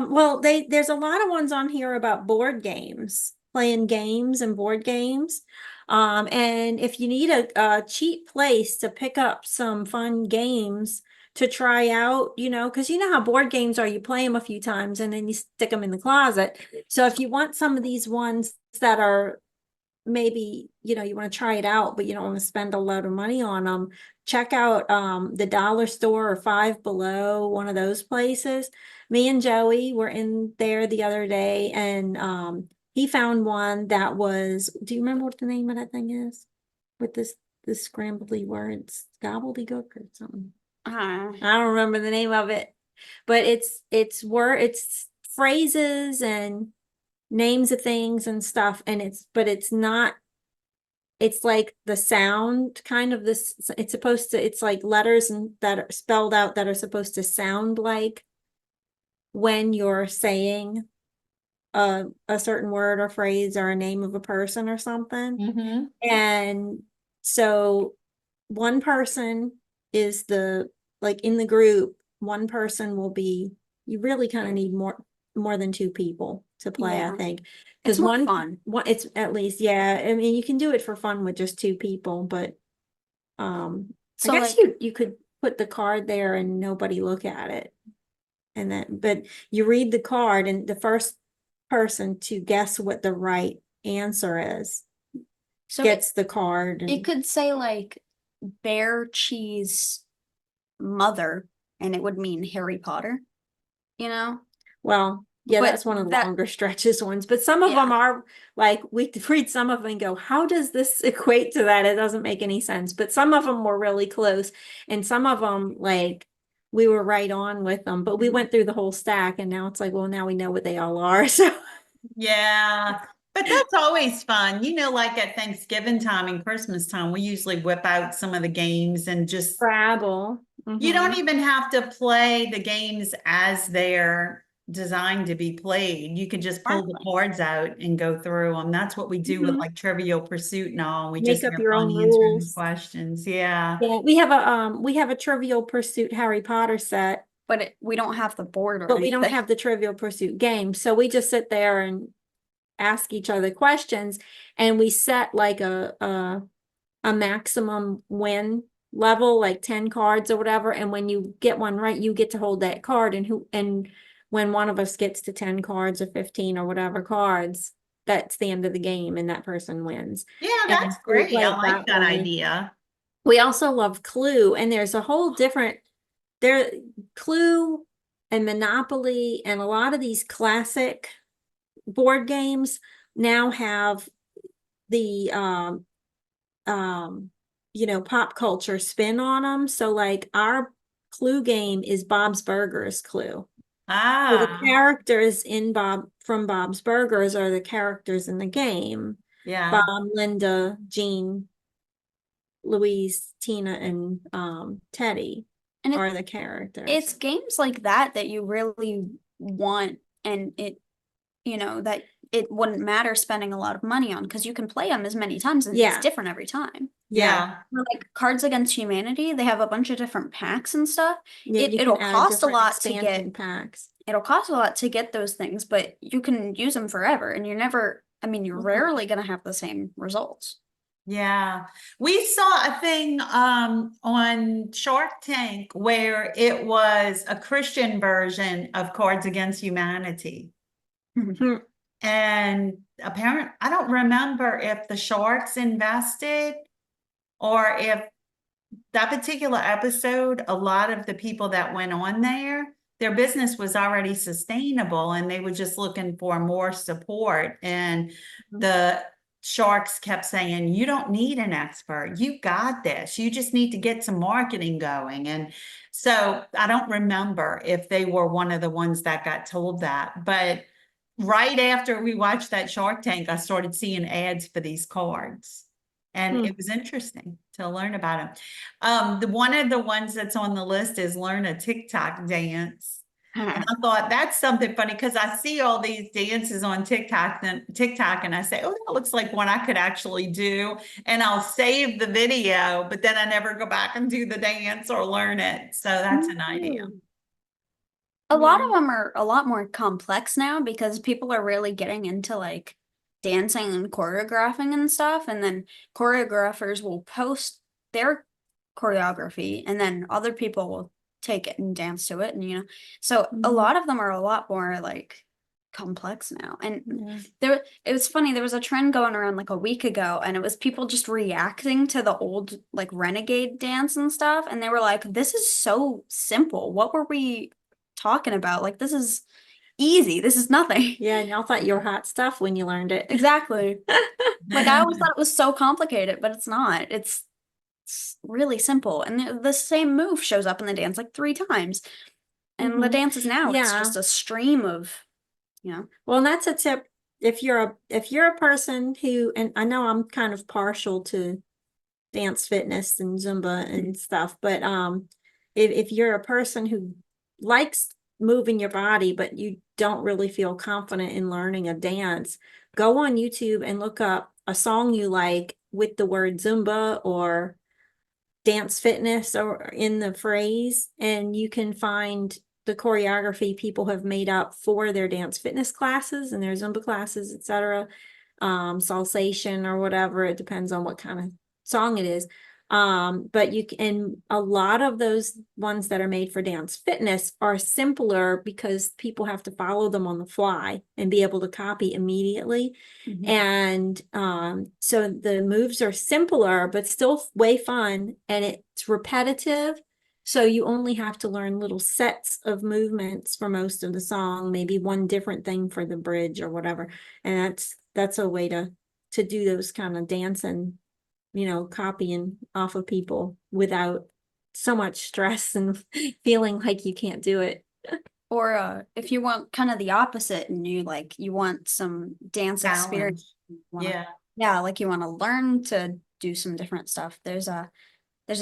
Well, there's a lot of ones on here about board games, playing games and board games. And if you need a cheap place to pick up some fun games to try out, you know, because you know how board games are, you play them a few times and then you stick them in the closet. So if you want some of these ones that are maybe, you know, you want to try it out, but you don't want to spend a lot of money on them, check out the dollar store or Five Below, one of those places. Me and Joey were in there the other day and he found one that was, do you remember what the name of that thing is? With this scrambly words, gobbledygook or something. I don't remember the name of it, but it's phrases and names of things and stuff, and it's it's like the sound kind of this, it's supposed to, it's like letters and that are spelled out that are supposed to sound like when you're saying a certain word or phrase or a name of a person or something. Mhm. And so one person is like in the group, one person will be, you really kind of need more than two people to play, I Yeah. think. It's Because more fun. it's at least, yeah. I mean, you can do it for fun with just two people, but I So, guess like, you could put the card there and nobody look at it. And then, but you read the card and the first person to guess what the right answer is so gets the card. it And, could say like bear cheese mother, and it would mean Harry Potter, you know? well, yeah, But that's one of the that- longer stretches ones, but some of Yeah. them are like, we read some of them and go, how does this equate to that? It doesn't make any sense. But some of them were really close, and some of them, like, we were right on with them, but we Mhm. went through the whole stack, and now it's like, well, now we know what they all are. So Yeah, but that's always fun. You know, like at Thanksgiving time and Christmas time, we usually whip out some of the games and just, Scrabble. you don't Mhm. even have to play the games as they're designed to be played. You can just pull the Exactly. cards out and go through them. That's what we do with Mhm. like Trivial Pursuit and all. We Make just up have your fun own answering the rules. questions. Yeah. Yeah, we have a Trivial Pursuit Harry Potter set, But we don't have the board or but we don't anything. have the Trivial Pursuit game. So we just sit there and ask each other questions, and we set like a maximum win level, like 10 cards or whatever. And when you get one right, you get to hold that card. And when one of us gets to 10 cards or 15 or whatever cards, that's the end of the game and that person wins. Yeah, And that's so we great. play I it like that that way. idea. We also love Clue, and there's a whole different Clue and Monopoly and a lot of these classic board games now have the pop culture spin on them. So like our Clue game is Bob's Burgers Clue. So the Ah, characters from Bob's Burgers are the characters in the game. yeah. Bob, Linda, Jean, Louise, Tina, and Teddy And are the characters. it's games like that that you really want, and that it wouldn't matter spending a lot of money on because you can play them as many times and Yeah. it's different every time. Yeah. Or like Cards Against Humanity, they have a bunch of different packs and stuff. Yeah, you It'll can add cost a different lot to expansion get packs. it'll cost a lot to get those things, but you can use them forever, and you're Mhm. rarely going to have the same results. Yeah. We saw a thing on Shark Tank where it was a Christian version of Cards Against Humanity. Mhm. And apparently, I don't remember if the sharks invested or if that particular episode, a lot of the people that went on there, their business was already sustainable and they were just looking for more support. And the sharks kept saying, you don't need an expert. You got this. You just need to get some marketing going. And so I don't remember if they were one of the ones that got told that. But right after we watched that Shark Tank, I started seeing ads for these cards. And it was interesting to learn about them. One of the ones that's on the list is learn a TikTok dance. And I thought that's something funny because I see all these dances on TikTok and I say, oh, that looks like one I could actually do. And I'll save the video, but then I never go back and do the dance or learn it. So that's an idea. A lot of them are a lot more complex now because people are really getting into like dancing and choreographing and stuff, and then choreographers will post their choreography and then other people will take it and dance to it, and so a lot of them are a lot more like complex now. And it was funny, there was a trend going around like a week ago, and it was people just reacting to the old like renegade dance and stuff, and they were like, this is so simple, what were we talking about? Like, this is easy, this is nothing. Yeah, and y'all thought you were hot stuff when you learned it. Exactly. Like, I always thought it was so complicated, but it's not. It's really simple, and the same move shows up in the dance like 3 times, and the Mhm. dance is now it's Yeah. just a stream of Well, and that's a tip if you're a person who, and I know I'm kind of partial to dance fitness and Zumba and stuff, but if you're a person who likes moving your body, but you don't really feel confident in learning a dance, go on YouTube and look up a song you like with the word Zumba or dance fitness or in the phrase, and you can find the choreography people have made up for their dance fitness classes and their Zumba classes, etc. Salsation or whatever, it depends on what kind of song it is. But you can, a lot of those ones that are made for dance fitness are simpler because people have to follow them on the fly and be able to copy immediately. Mhm. And so the moves are simpler, but still way fun, and it's repetitive. So you only have to learn little sets of movements for most of the song, maybe one different thing for the bridge or whatever. And that's a way to do those kind of dancing, copying off of people without so much stress and feeling like you can't do it. Or if you want kind of the opposite and you want some dance experience. Yeah. Yeah, like you want to learn to do some different stuff. There's a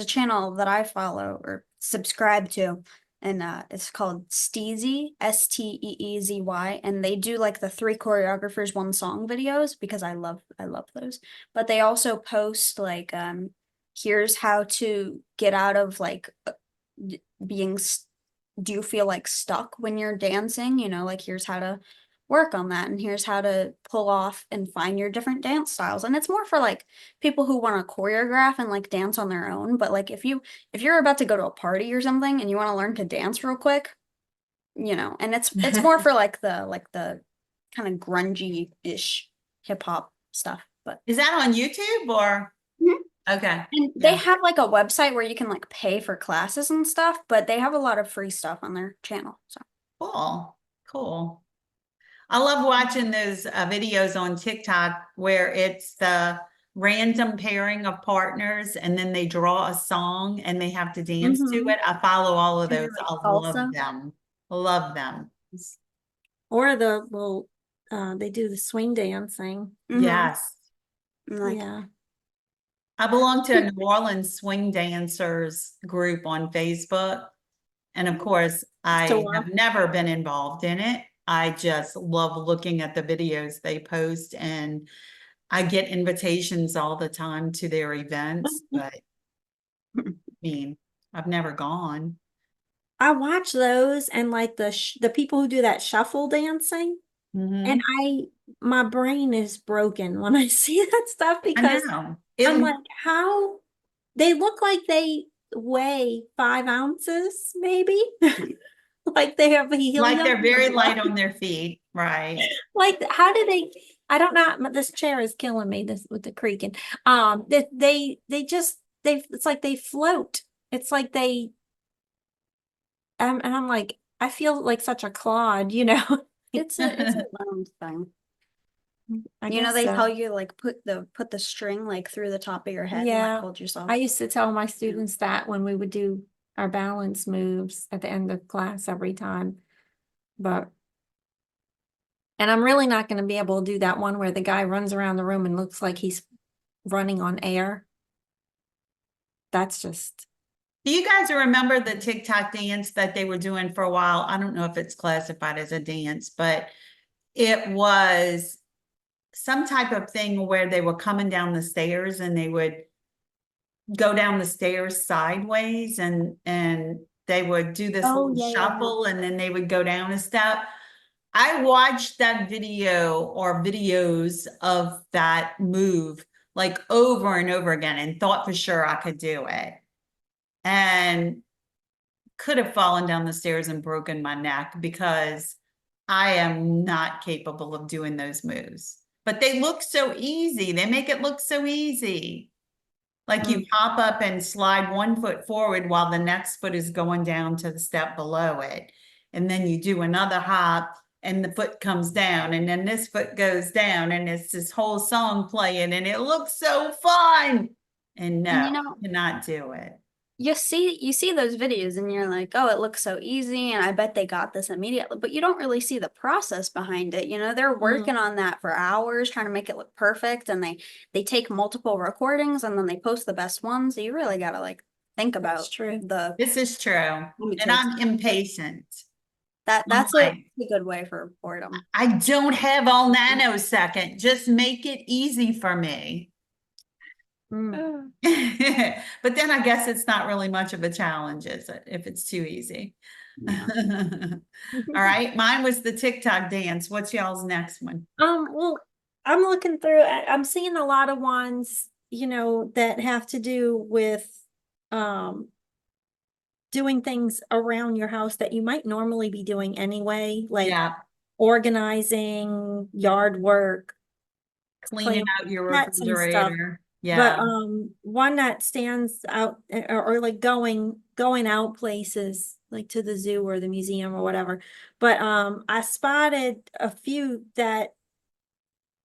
channel that I follow or subscribe to, and it's called Steezy, Steeezy, and they do like the 3 choreographers 1 song videos because I love those. But they also post like here's how to get out of like being do you feel like stuck when you're dancing? Like here's how to work on that, and here's how to pull off and find your different dance styles. And it's more for like people who want to choreograph and like dance on their own. But like if you're about to go to a party or something and you want to learn to dance real quick, and it's more for like the kind of grungy-ish hip hop stuff. But Is that on YouTube or? Mhm. Okay. And they have like a website where you can like pay for classes and stuff, but they have a lot of free stuff on their channel. So Cool. I love watching those videos on TikTok where it's the random pairing of partners and then they draw a song and they have to dance to Mhm. it. I follow all of Kinda those. like I love salsa. them. Love them. Or they do the swing dancing. Mhm. Yes. Like, Yeah. I belong to a New Orleans swing dancers group on Facebook. And of course, I So, have never been involved in it. I just love looking at the videos they post, and I get invitations all the time to their events, but I mean, I've never gone. I watch those and like the people who do that shuffle dancing, Mhm. and my brain is broken when I see that stuff I because know. I'm like, how they look like they weigh 5 ounces, maybe. Like they have helium. Like they're very light on their feet, right? Like, how do they? I don't know. This chair is killing me. This with the creaking. It's like they float. It's like they. And I'm like, I feel like such a clod, it's a round thing. I guess They so. tell you like put the string like through the top of your head and Yeah. like hold yourself. I used to tell my students that when we would do our balance moves at the end of class every time. And I'm really not going to be able to do that one where the guy runs around the room and looks like he's running on air. That's just. Do you guys remember the TikTok dance that they were doing for a while? I don't know if it's classified as a dance, but it was some type of thing where they were coming down the stairs and they would go down the stairs sideways and they would do this Oh, little yeah, yeah, yeah. shuffle and then they would go down a step. I watched that video or videos of that move like over and over again and thought for sure I could do it. And could have fallen down the stairs and broken my neck because I am not capable of doing those moves. But they look so easy. They make it look so easy. Like you hop up and slide one foot forward while the next foot is going down to the step below it. And then you do another hop and the foot comes down and then this foot goes down and it's this whole song playing and it looks so fun. And no, And cannot do it. you see those videos and you're like, oh, it looks so easy, and I bet they got this immediately, but you don't really see the process behind it. You know, they're working on that for hours trying to make it look perfect, and they take multiple recordings and then they post the best ones. So you really gotta like think about That's true. the This is true. it And takes. I'm impatient. That's Like, a good way for boredom. I don't have all nanosecond. Just make it easy for me. Mm, But then I guess it's not really much of a challenge, is it, if it's too easy? yeah. All right, mine was the TikTok dance. What's y'all's next one? Well, I'm looking through, I'm seeing a lot of ones, you know, that have to do with, um, doing things around your house that you might normally be doing anyway, like Yeah, organizing, yard work, cleaning playing out your with pets and stuff. refrigerator. But Yeah, one that stands out, or like going out places like to the zoo or the museum or whatever. But I spotted a few that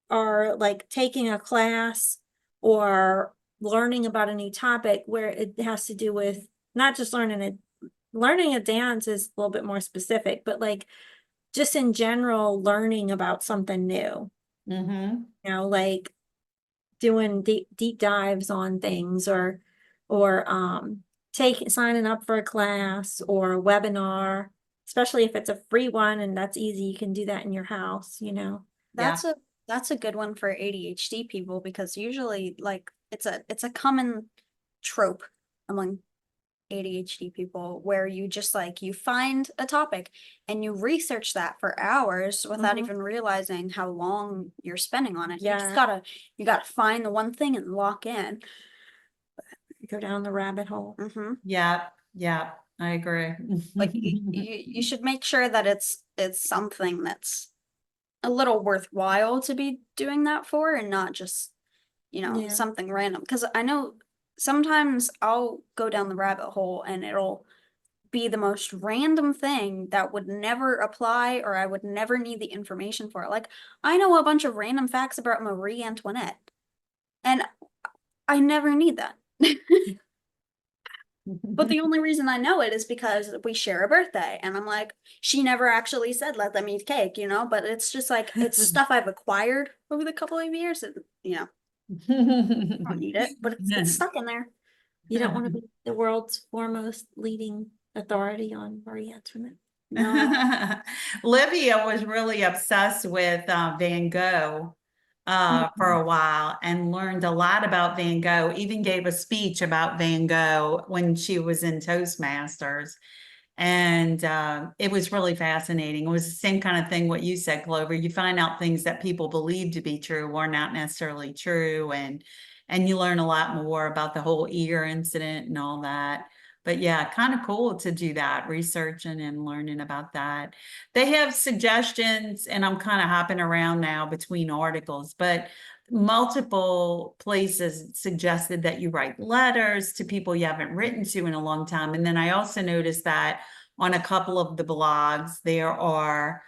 are like taking a class or learning about a new topic where it has to do with not just learning a dance is a little bit more specific, but like just in general learning about something new, mm-hmm. you know, like doing deep dives on things, or signing up for a class or a webinar, especially if it's a free one and that's easy, you can do that in your house, you know. Yeah, That's a good one for ADHD people, because usually like it's a common trope among ADHD people where you just like you find a topic and you research that for hours without even realizing how long you're spending on it. Yeah. You gotta find the one thing and lock in. Go down the rabbit hole. yeah, yeah, I agree. Like you should make sure that it's something that's a little worthwhile to be doing that for, and not just, you know, Yeah. something random. Because I know sometimes I'll go down the rabbit hole and it'll be the most random thing that would never apply, or I would never need the information for it. Like, I know a bunch of random facts about Marie Antoinette, and I never need that. But the only reason I know it is because we share a birthday, and I'm like, she never actually said let them eat cake, you know, but it's just like it's stuff I've acquired over the couple of years, and you know, I don't need it, but it's stuck in there. You don't want to be the world's foremost leading authority on Marie Antoinette. No. Livia was really obsessed with Van Gogh for a while and learned a lot about Van Gogh, even gave a speech about Van Gogh when she was in Toastmasters. And it was really fascinating. It was the same kind of thing what you said, Clover. You find out things that people believe to be true or not necessarily true, and you learn a lot more about the whole ear incident and all that. But yeah, kind of cool to do that, researching and learning about that. They have suggestions, and I'm kind of hopping around now between articles, but multiple places suggested that you write letters to people you haven't written to in a long time. And then I also noticed that on a couple of the blogs, there are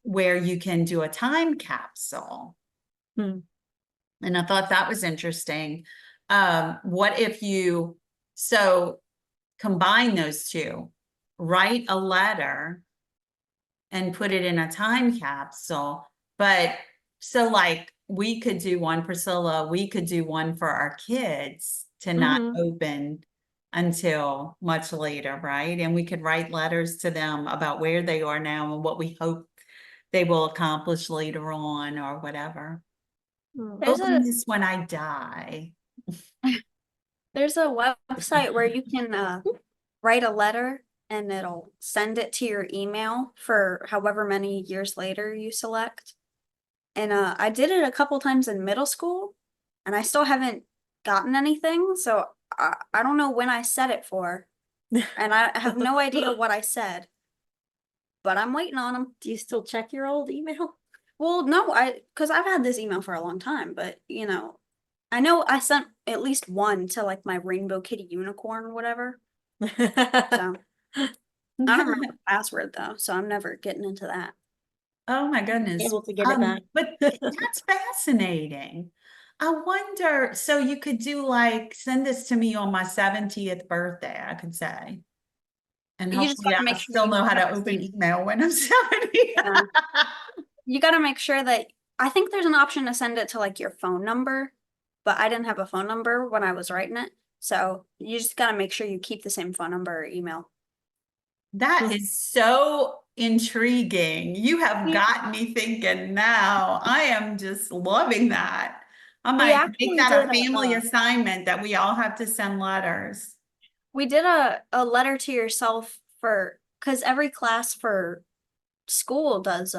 where you can do a time capsule. And I thought that was interesting. What if you combine those two, write a letter and put it in a time capsule, but so like we could do one, Priscilla, we could do one for our kids to not open until much later, right? And we could write letters to them about where they are now and what we hope they will accomplish later on or whatever. There's Open a this when I die. there's a website where you can write a letter and it'll send it to your email for however many years later you select. And I did it a couple times in middle school, and I still haven't gotten anything. So I don't know when I set it for, and I have no idea what I said, but I'm waiting on them. Do you still check your old email? Well, no, because I've had this email for a long time, but you know I sent at least one to like my Rainbow Kitty unicorn or whatever. So I don't remember the password though, so I'm never getting into that. Oh my goodness. Able to get it back. But that's fascinating. I wonder, so you could do like, send this to me on my 70th birthday, I could say. And You just hopefully gotta I make sure still you know how to have open the- email when I'm 70. Yeah. You gotta make sure that I think there's an option to send it to like your phone number, but I didn't have a phone number when I was writing it. So you just gotta make sure you keep the same phone number or email. That is so intriguing. You have Yeah. got me thinking now. I am just loving that. I We might make actually that a did family assignment that we all have to send letters. we did a letter to yourself for because every class for school does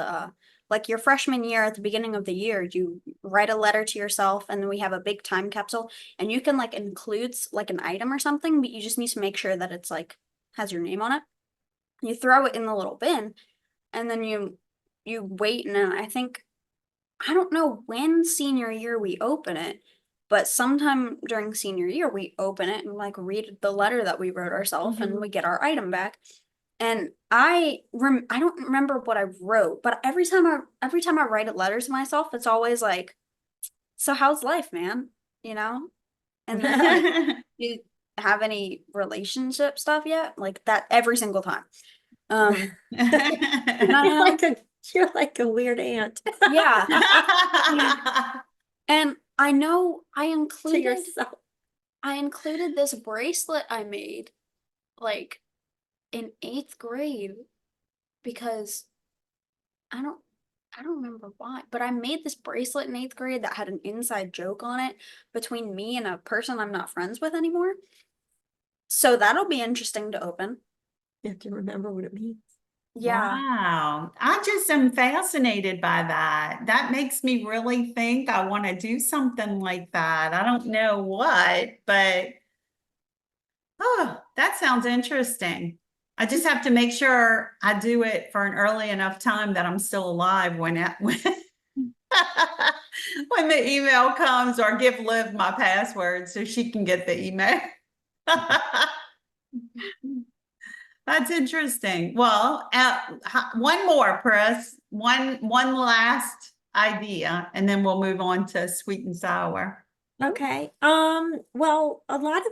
like your freshman year at the beginning of the year you write a letter to yourself and then we have a big time capsule and you can like include like an item or something but you just need to make sure that it's like has your name on it. You throw it in the little bin and then you wait and then I don't know when senior year we open it, but sometime during senior year we open it and like read the letter that we wrote ourselves and we get our item back. And I don't remember what I wrote, but every time I write a letter to myself, it's always like, so how's life, man? You know? And then like, do you have any relationship stuff yet? Like that every single time. Um, You're like a weird aunt. yeah. And I know To yourself. I included this bracelet I made like in 8th grade because I don't I don't remember why, but I made this bracelet in 8th grade that had an inside joke on it between me and a person I'm not friends with anymore. So that'll be interesting to open. You have to remember what it means. Yeah. Wow. I just am fascinated by that. That makes me really think I want to do something like that. I don't know what, but oh, that sounds interesting. I just have to make sure I do it for an early enough time that I'm still alive when when the email comes, or give Liv my password so she can get the email. That's interesting. Well, one more, Chris. One last idea, and then we'll move on to sweet and sour. Okay. Well, a lot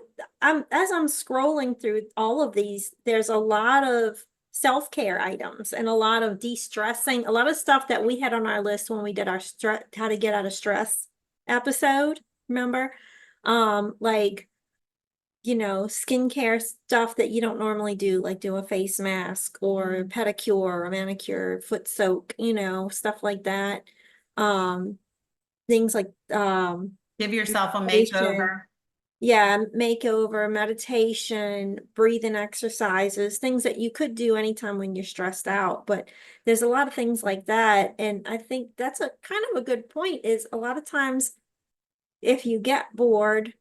of as I'm scrolling through all of these, there's a lot of self-care items and a lot of de-stressing, a lot of stuff that we had on our list when we did our stress, how to get out of stress episode, remember? Like, skincare stuff that you don't normally do, like do a face mask or pedicure or manicure, foot soak, stuff like that. Things like Give yourself a meditation. makeover. Yeah, makeover, meditation, breathing exercises, things that you could do anytime when you're stressed out. But there's a lot of things like that. And I think that's a kind of a good point is a lot of times if you get bored,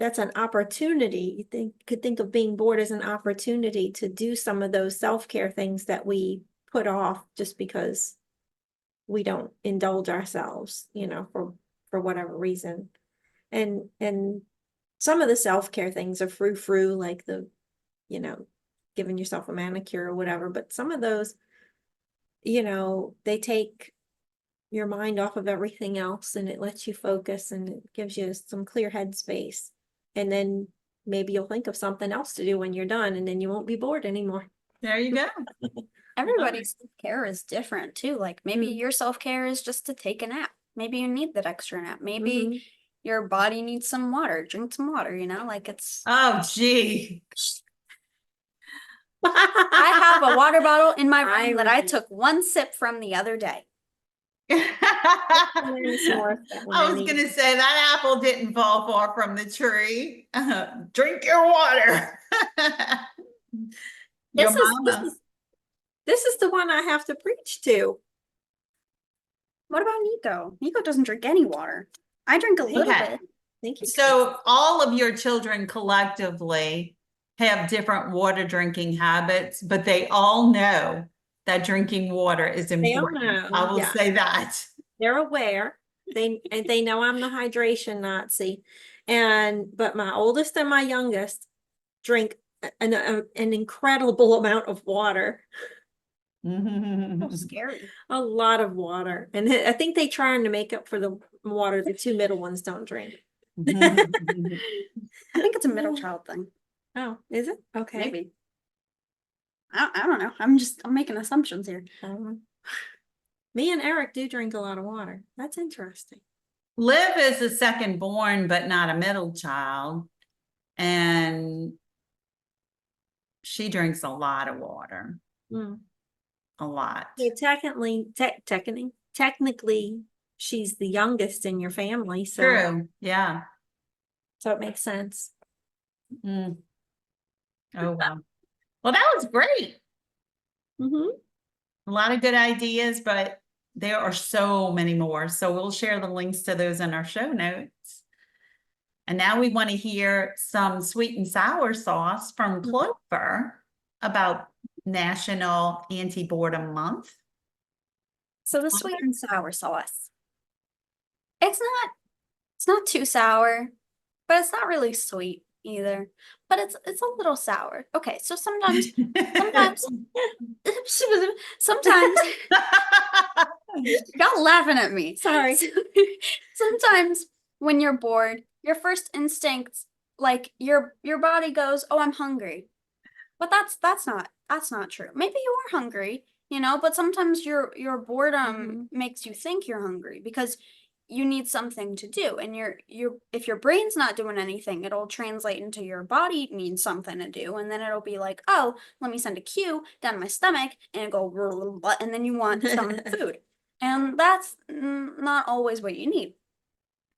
that's an opportunity. You could think of being bored as an opportunity to do some of those self-care things that we put off just because we don't indulge ourselves, for whatever reason. And some of the self-care things are frou-frou, like giving yourself a manicure or whatever, but some of those, they take your mind off of everything else and it lets you focus and it gives you some clear headspace. And then maybe you'll think of something else to do when you're done and then you won't be bored anymore. There you go. Everybody's self-care is different too. Like maybe your self-care is just to take a nap. Maybe you need that extra nap. Maybe your body needs some water. Drink some water, like it's Oh, gee. I have a water bottle in my room that I took one sip from the other day. I was going to say that apple didn't fall far from the tree. Drink your water. Your mama. This is the one I have to preach to. What about Nico? Nico doesn't drink any water. I drink a little bit. Thank you. So all of your children collectively have different water drinking habits, but they all know that drinking water is important. They all know, I will say that. They're aware. They know I'm the hydration Nazi. But my oldest and my youngest drink an incredible amount of water. So scary. A lot of water. And I think they trying to make up for the water the two middle ones don't drink. I think it's a middle child thing. Oh, is it? Okay. Maybe. I don't know. I'm making assumptions here. Me and Eric do drink a lot of water. That's interesting. Liv is a second born, but not a middle child. And she drinks a lot of water. Mm. A lot. So technically, she's the youngest in your family, so True. Yeah. so it makes sense. Mm. Oh, wow. Well, that was great. Mm-hmm. A lot of good ideas, but there are so many more. So we'll share the links to those in our show notes. And now we want to hear some sweet and sour sauce from Clover about National Anti-Boredom Month. So the sweet and sour sauce. It's not too sour, but it's not really sweet either. But it's a little sour. Okay, so sometimes sometimes y'all laughing at me. Sorry. Sometimes when you're bored, your first instinct, like your body goes, "Oh, I'm hungry." But that's not true. Maybe you are hungry, but sometimes your boredom makes you think you're hungry because you need something to do. And if your brain's not doing anything, it'll translate into your body needs something to do. And then it'll be like, oh, let me send a cue down my stomach and go, and then you want some food. And that's not always what you need.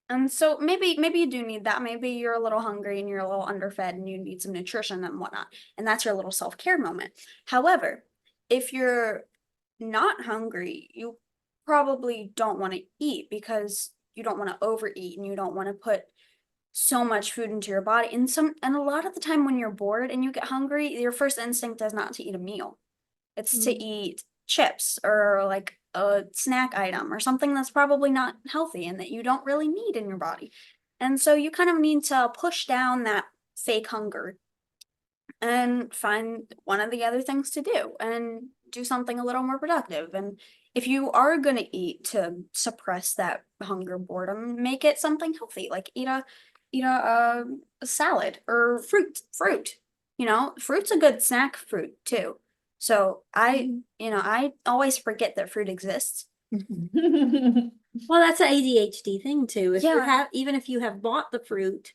And so maybe you do need that. Maybe you're a little hungry and you're a little underfed and you need some nutrition and whatnot. And that's your little self-care moment. However, if you're not hungry, you probably don't want to eat because you don't want to overeat and you don't want to put so much food into your body. And a lot of the time when you're bored and you get hungry, your first instinct is not to eat a meal. It's to eat chips or like a snack item or something that's probably not healthy and that you don't really need in your body. And so you kind of need to push down that fake hunger and find one of the other things to do and do something a little more productive. And if you are going to eat to suppress that hunger boredom, make it something healthy, like eat a salad or fruit. Fruit's a good snack fruit too. So I always forget that fruit exists. Well, that's an ADHD thing too. Yeah. Even if you have bought the fruit,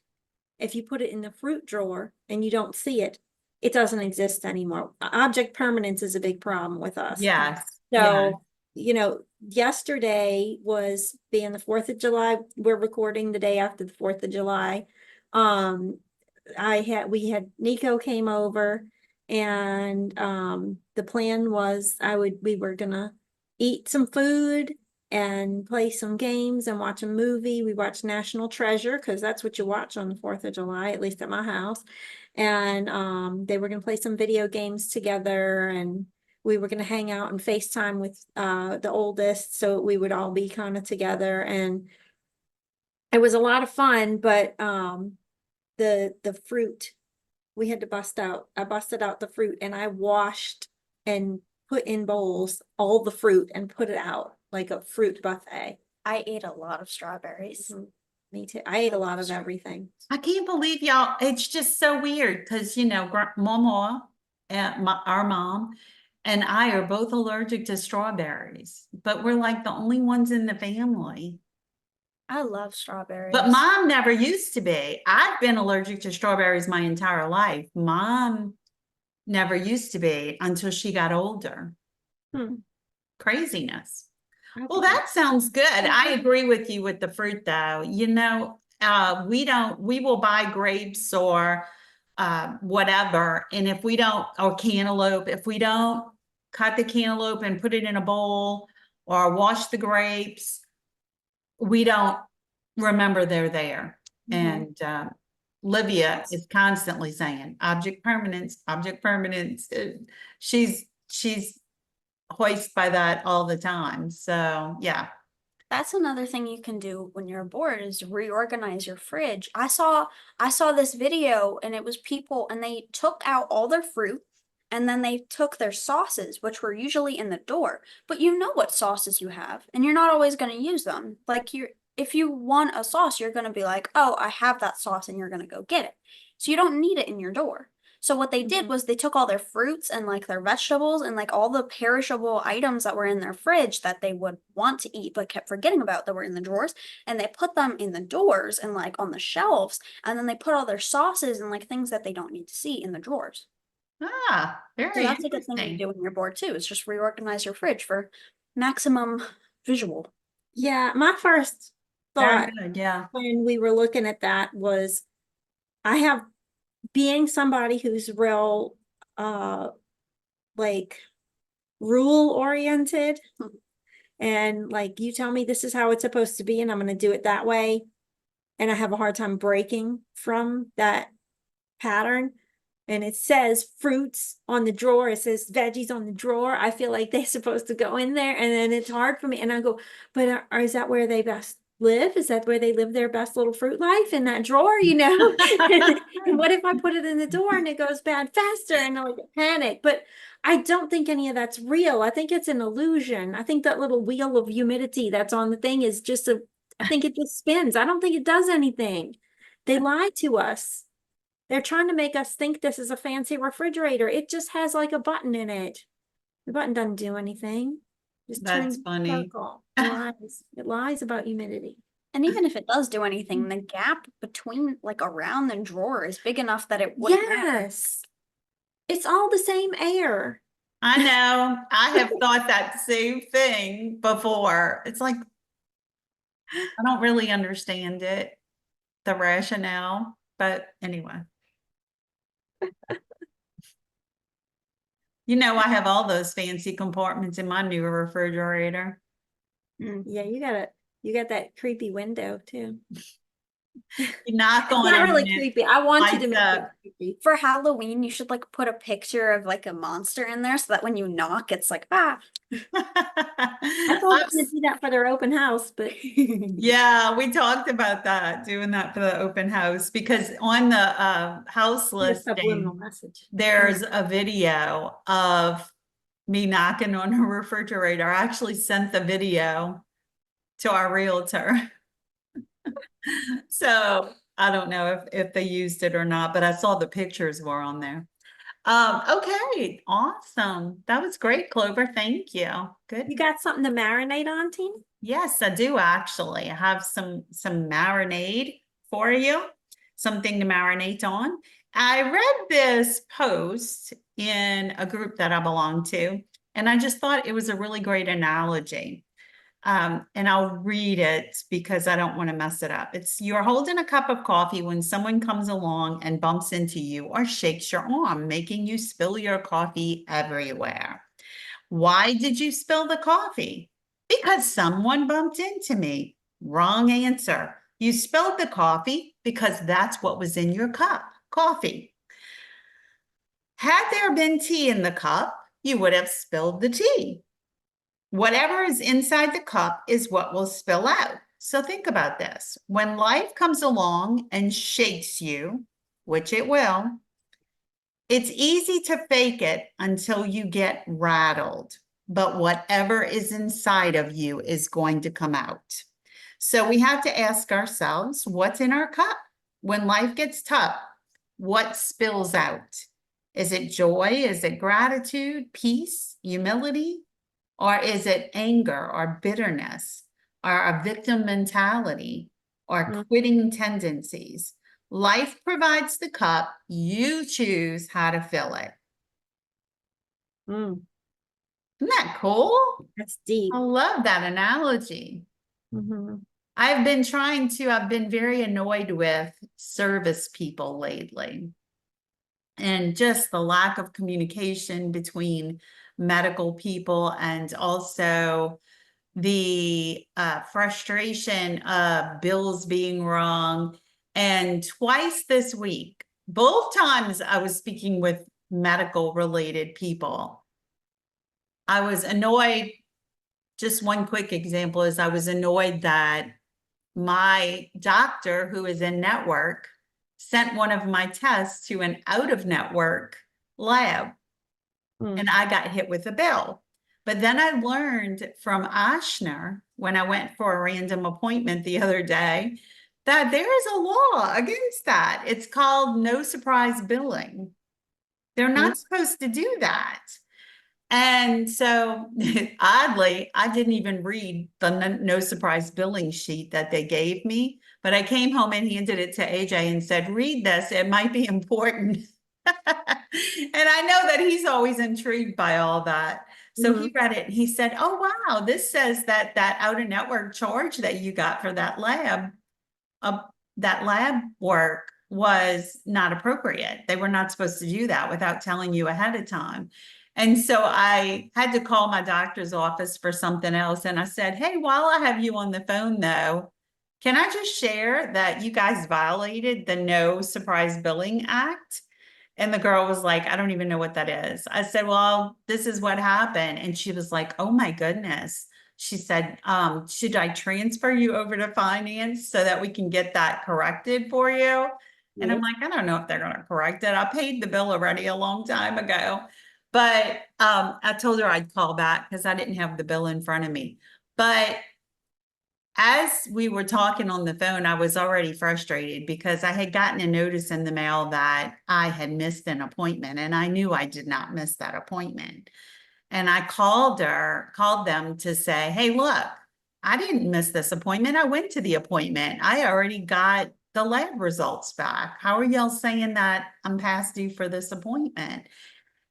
if you put it in the fruit drawer and you don't see it, it doesn't exist anymore. Object permanence is a big problem with us. Yes. So, yesterday was being the 4th of July. We're recording the day after the 4th of July. We had Nico came over and the plan was we were gonna eat some food and play some games and watch a movie. We watched National Treasure because that's what you watch on the 4th of July, at least at my house. And they were gonna play some video games together and we were gonna hang out and FaceTime with the oldest so we would all be kind of together. And it was a lot of fun, but the fruit we had to I busted out the fruit and I washed and put in bowls all the fruit and put it out like a fruit buffet. I ate a lot of strawberries. Me too. I ate a lot of everything. I can't believe y'all. It's just so weird because, Mama, our mom and I are both allergic to strawberries, but we're like the only ones in the family. I love strawberries. But Mom never used to be. I've been allergic to strawberries my entire life. Mom never used to be until she got older. Craziness. Well, that sounds good. I agree with you with the fruit though. We will buy grapes or whatever. And if we don't, or cantaloupe, if we don't cut the cantaloupe and put it in a bowl or wash the grapes, we don't remember they're there. And Livia is constantly saying object permanence. She's hoisted by that all the time. So yeah. That's another thing you can do when you're bored is reorganize your fridge. I saw this video and it was people and they took out all their fruit and then they took their sauces, which were usually in the door. But you know what sauces you have and you're not always going to use them. Like if you want a sauce, you're going to be like, oh, I have that sauce, and you're going to go get it. So you don't need it in your door. So what they did was they took all their fruits and like their vegetables and like all the perishable items that were in their fridge that they would want to eat but kept forgetting about that were in the drawers, and they put them in the doors and like on the shelves, and then they put all their sauces and like things that they don't need to see in the drawers. Ah, So very that's a good thing to interesting. do in your board too, is just reorganize your fridge for maximum visual. Yeah, my first Very thought good, yeah. when we were looking at that was, I have, being somebody who's real like rule oriented, and like you tell me this is how it's supposed to be and I'm going to do it that way, and I have a hard time breaking from that pattern. And it says fruits on the drawer, it says veggies on the drawer. I feel like they're supposed to go in there, and then it's hard for me. And I go, but is that where they best live? Is that where they live their best little fruit life, in that drawer, you know? And what if I put it in the door and it goes bad faster, and I like panic? But I don't think any of that's real. I think it's an illusion. I think that little wheel of humidity that's on the thing is just I think it just spins. I don't think it does anything. They lie to us. They're trying to make us think this is a fancy refrigerator. It just has like a button in it. The button doesn't do anything. Just That's turns funny. circle. It lies. It lies about humidity. And even if it does do anything, the gap between like around the drawer is big enough that it wouldn't matter. Yes. It's all the same air. I know. I have thought that same thing before. It's like, I don't really understand it, the rationale, but anyway. You know, I have all those fancy compartments in my new refrigerator. Yeah, you got that creepy window too. You knock It's on not them really and it creepy. I want you to lights make it up. creepy. For Halloween, you should like put a picture of like a monster in there so that when you knock, it's like, ah. I told them to do that for their open house, but Yeah, we talked about that, doing that for the open house, because on the house a subliminal listing, message. there's a video of me knocking on her refrigerator. I actually sent the video to our realtor. So I don't know if they used it or not, but I saw the pictures were on there. Okay, awesome. That was great, Clover. Thank you. Good. You got something to marinate on, Tina? Yes, I do actually. I have some marinade for you, something to marinate on. I read this post in a group that I belong to, and I just thought it was a really great analogy. And I'll read it because I don't want to mess it up. It's, you're holding a cup of coffee when someone comes along and bumps into you or shakes your arm, making you spill your coffee everywhere. Why did you spill the coffee? Because someone bumped into me. Wrong answer. You spilled the coffee because that's what was in your cup, coffee. Had there been tea in the cup, you would have spilled the tea. Whatever is inside the cup is what will spill out. So think about this. When life comes along and shakes you, which it will, it's easy to fake it until you get rattled. But whatever is inside of you is going to come out. So we have to ask ourselves, what's in our cup? When life gets tough, what spills out? Is it joy? Is it gratitude, peace, humility? Or is it anger or bitterness or a victim mentality or quitting tendencies? Life provides the cup. You choose how to fill it. Mm, Isn't that cool? that's deep. I love that analogy. Mm-hmm. I've been very annoyed with service people lately. And just the lack of communication between medical people, and also the frustration of bills being wrong. And twice this week, both times I was speaking with medical related people, I was annoyed. Just one quick example is I was annoyed that my doctor, who is in network, sent one of my tests to an out of network lab. And I got hit with a bill. But then I learned from Ashner when I went for a random appointment the other day that there is a law against that. It's called no surprise billing. They're not supposed to do that. And so oddly, I didn't even read the no surprise billing sheet that they gave me, but I came home and handed it to AJ and said, read this, it might be important. And I know that he's always intrigued by all that. So he read it and he said, oh, wow, this says that that out of network charge that you got for that lab work was not appropriate. They were not supposed to do that without telling you ahead of time. And so I had to call my doctor's office for something else. And I said, hey, while I have you on the phone, though, can I just share that you guys violated the No Surprise Billing Act? And the girl was like, I don't even know what that is. I said, well, this is what happened. And she was like, oh my goodness. She said, should I transfer you over to finance so that we can get that corrected for you? And I'm like, I don't know if they're going to correct it. I paid the bill already a long time ago. But I told her I'd call back because I didn't have the bill in front of me. But as we were talking on the phone, I was already frustrated because I had gotten a notice in the mail that I had missed an appointment, and I knew I did not miss that appointment. And I called them to say, hey, look, I didn't miss this appointment. I went to the appointment. I already got the lab results back. How are y'all saying that I'm past due for this appointment?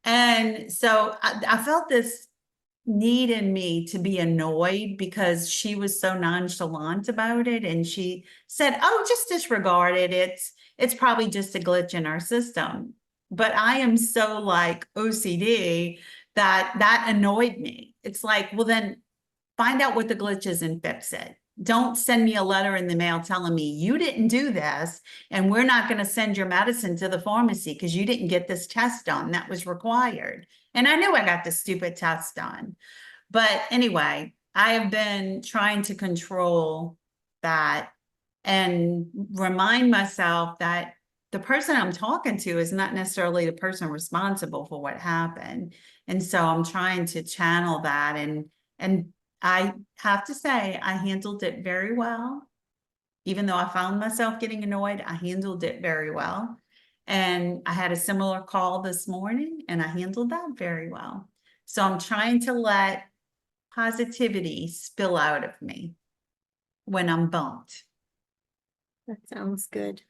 And so I felt this need in me to be annoyed because she was so nonchalant about it. And she said, oh, just disregard it. It's probably just a glitch in our system. But I am so like OCD that annoyed me. It's like, well, then find out what the glitch is and fix it. Don't send me a letter in the mail telling me you didn't do this and we're not going to send your medicine to the pharmacy because you didn't get this test done that was required. And I knew I got the stupid test done. But anyway, I have been trying to control that and remind myself that the person I'm talking to is not necessarily the person responsible for what happened. And so I'm trying to channel that. And I have to say, I handled it very well. Even though I found myself getting annoyed, I handled it very well. And I had a similar call this morning and I handled that very well. So I'm trying to let positivity spill out of me when I'm bumped. That sounds good.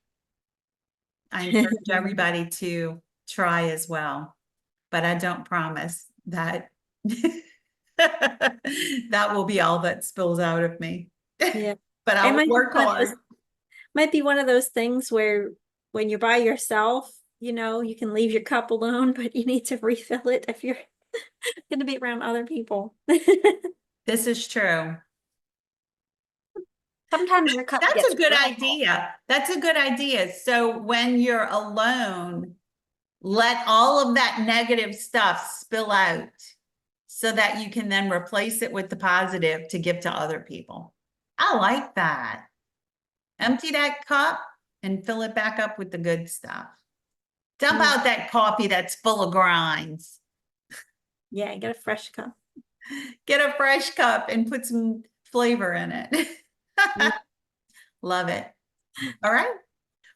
I encourage everybody to try as well, but I don't promise that that will be all that spills out of me. Yeah. But It I'll might work be one of hard. those- might be one of those things where when you're by yourself, you know, you can leave your cup alone, but you need to refill it if you're going to be around other people. This is true. Sometimes your cup That's gets a good full. idea. That's a good idea. So when you're alone, let all of that negative stuff spill out so that you can then replace it with the positive to give to other people. I like that. Empty that cup and fill it back up with the good stuff. Dump out that coffee that's full of grinds. Yeah, get a fresh cup. Get a fresh cup and put some flavor in it. Love it. All right.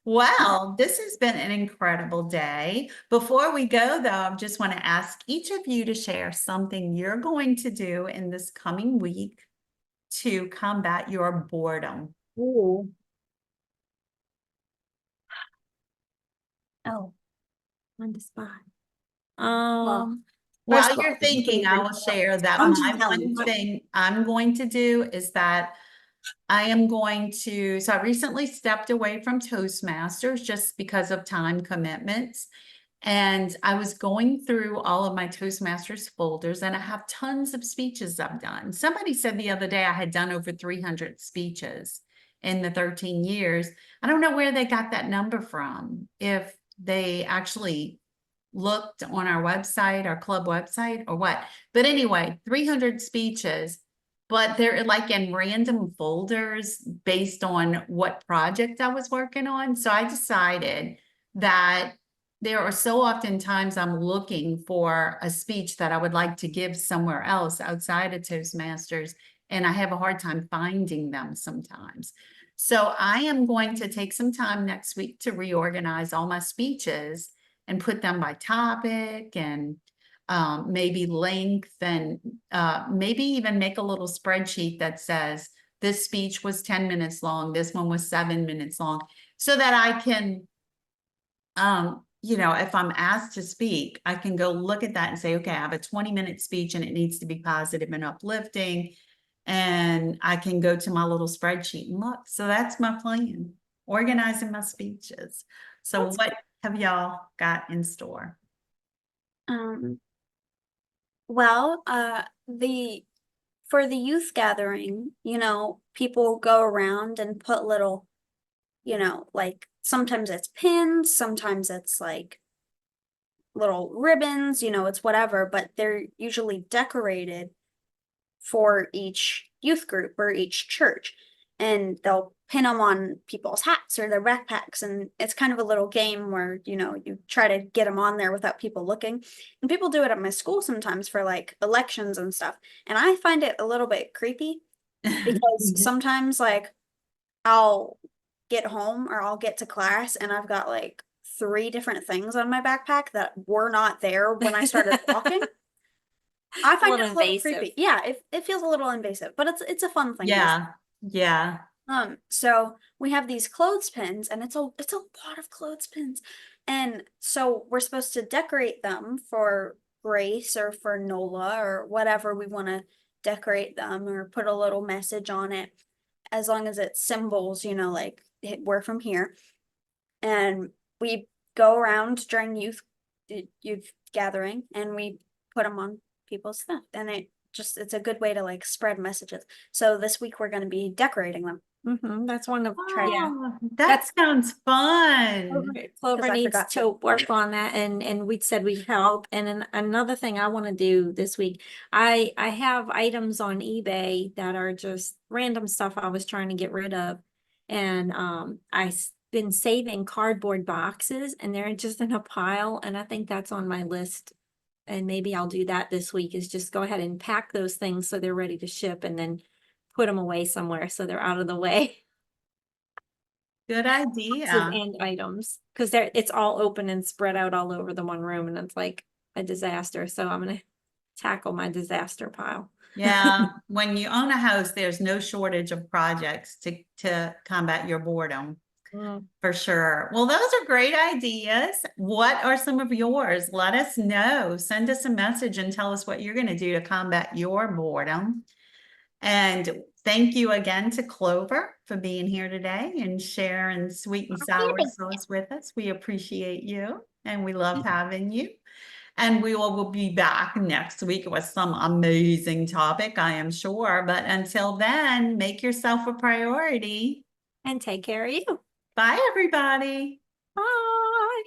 Well, this has been an incredible day. Before we go, though, I just want to ask each of you to share something you're going to do in this coming week to combat your boredom. Ooh. Oh, On the spot. While First of you're all, thinking, I will share that I'm my telling one you. thing I'm going to do is that I am going to, so I recently stepped away from Toastmasters just because of time commitments. And I was going through all of my Toastmasters folders and I have tons of speeches I've done. Somebody said the other day I had done over 300 speeches in the 13 years. I don't know where they got that number from, if they actually looked on our website, our club website or what. But anyway, 300 speeches, but they're like in random folders based on what project I was working on. So I decided that there are so often times I'm looking for a speech that I would like to give somewhere else outside of Toastmasters, and I have a hard time finding them sometimes. So I am going to take some time next week to reorganize all my speeches and put them by topic and maybe length, and maybe even make a little spreadsheet that says this speech was 10 minutes long, this one was 7 minutes long, so that I can, you know, if I'm asked to speak, I can go look at that and say, okay, I have a 20-minute speech and it needs to be positive and uplifting. And I can go to my little spreadsheet and look. So that's my plan, organizing my speeches. So That's what have y'all got in store? Well, for the youth gathering, people go around and put little, like sometimes it's pins, sometimes it's like little ribbons, it's whatever, but they're usually decorated for each youth group or each church. And they'll pin them on people's hats or their backpacks. And it's kind of a little game where, you try to get them on there without people looking. And people do it at my school sometimes for like elections and stuff. And I find it a little bit creepy because sometimes like I'll get home or I'll get to class and I've got like 3 different things on my backpack that were not there when I started walking. I find it a little creepy. Yeah, it feels a little invasive, but it's a fun thing. Yeah, yeah. So we have these clothespins, and it's a lot of clothespins, and so we're supposed to decorate them for Grace or for Nola or whatever we want to decorate them, or put a little message on it, as long as it's symbols, like we're from here, and we go around during youth gathering, and we put them on people's stuff, and it's a good way to like spread messages. So this week we're going to be decorating them. That's one of Oh, that sounds fun. Clover I needs forgot to work on that, and we said we'd help. And then another thing I want to do this week, I have items on eBay that are just random stuff I was trying to get rid of, and I've been saving cardboard boxes, and they're just in a pile, and I think that's on my list. And maybe I'll do that this week, is just go ahead and pack those things so they're ready to ship, and then put them away somewhere so they're out of the way. Good idea. And items, because it's all open and spread out all over the one room, and it's like a disaster. So I'm gonna tackle my disaster pile. Yeah, when you own a house, there's no shortage of projects to combat your boredom. For sure. Well, those are great ideas. What are some of yours? Let us know. Send us a message and tell us what you're going to do to combat your boredom. And thank you again to Clover for being here today and sharing sweet and sour sauce with us. We appreciate you and we love having you. And we will be back next week with some amazing topic, I am sure. But until then, make yourself a priority. And take care of you. Bye, everybody. Bye.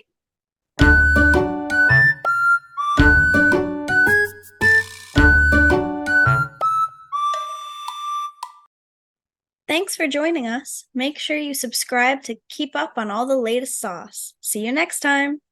Thanks for joining us. Make sure you subscribe to keep up on all the latest sauce. See you next time.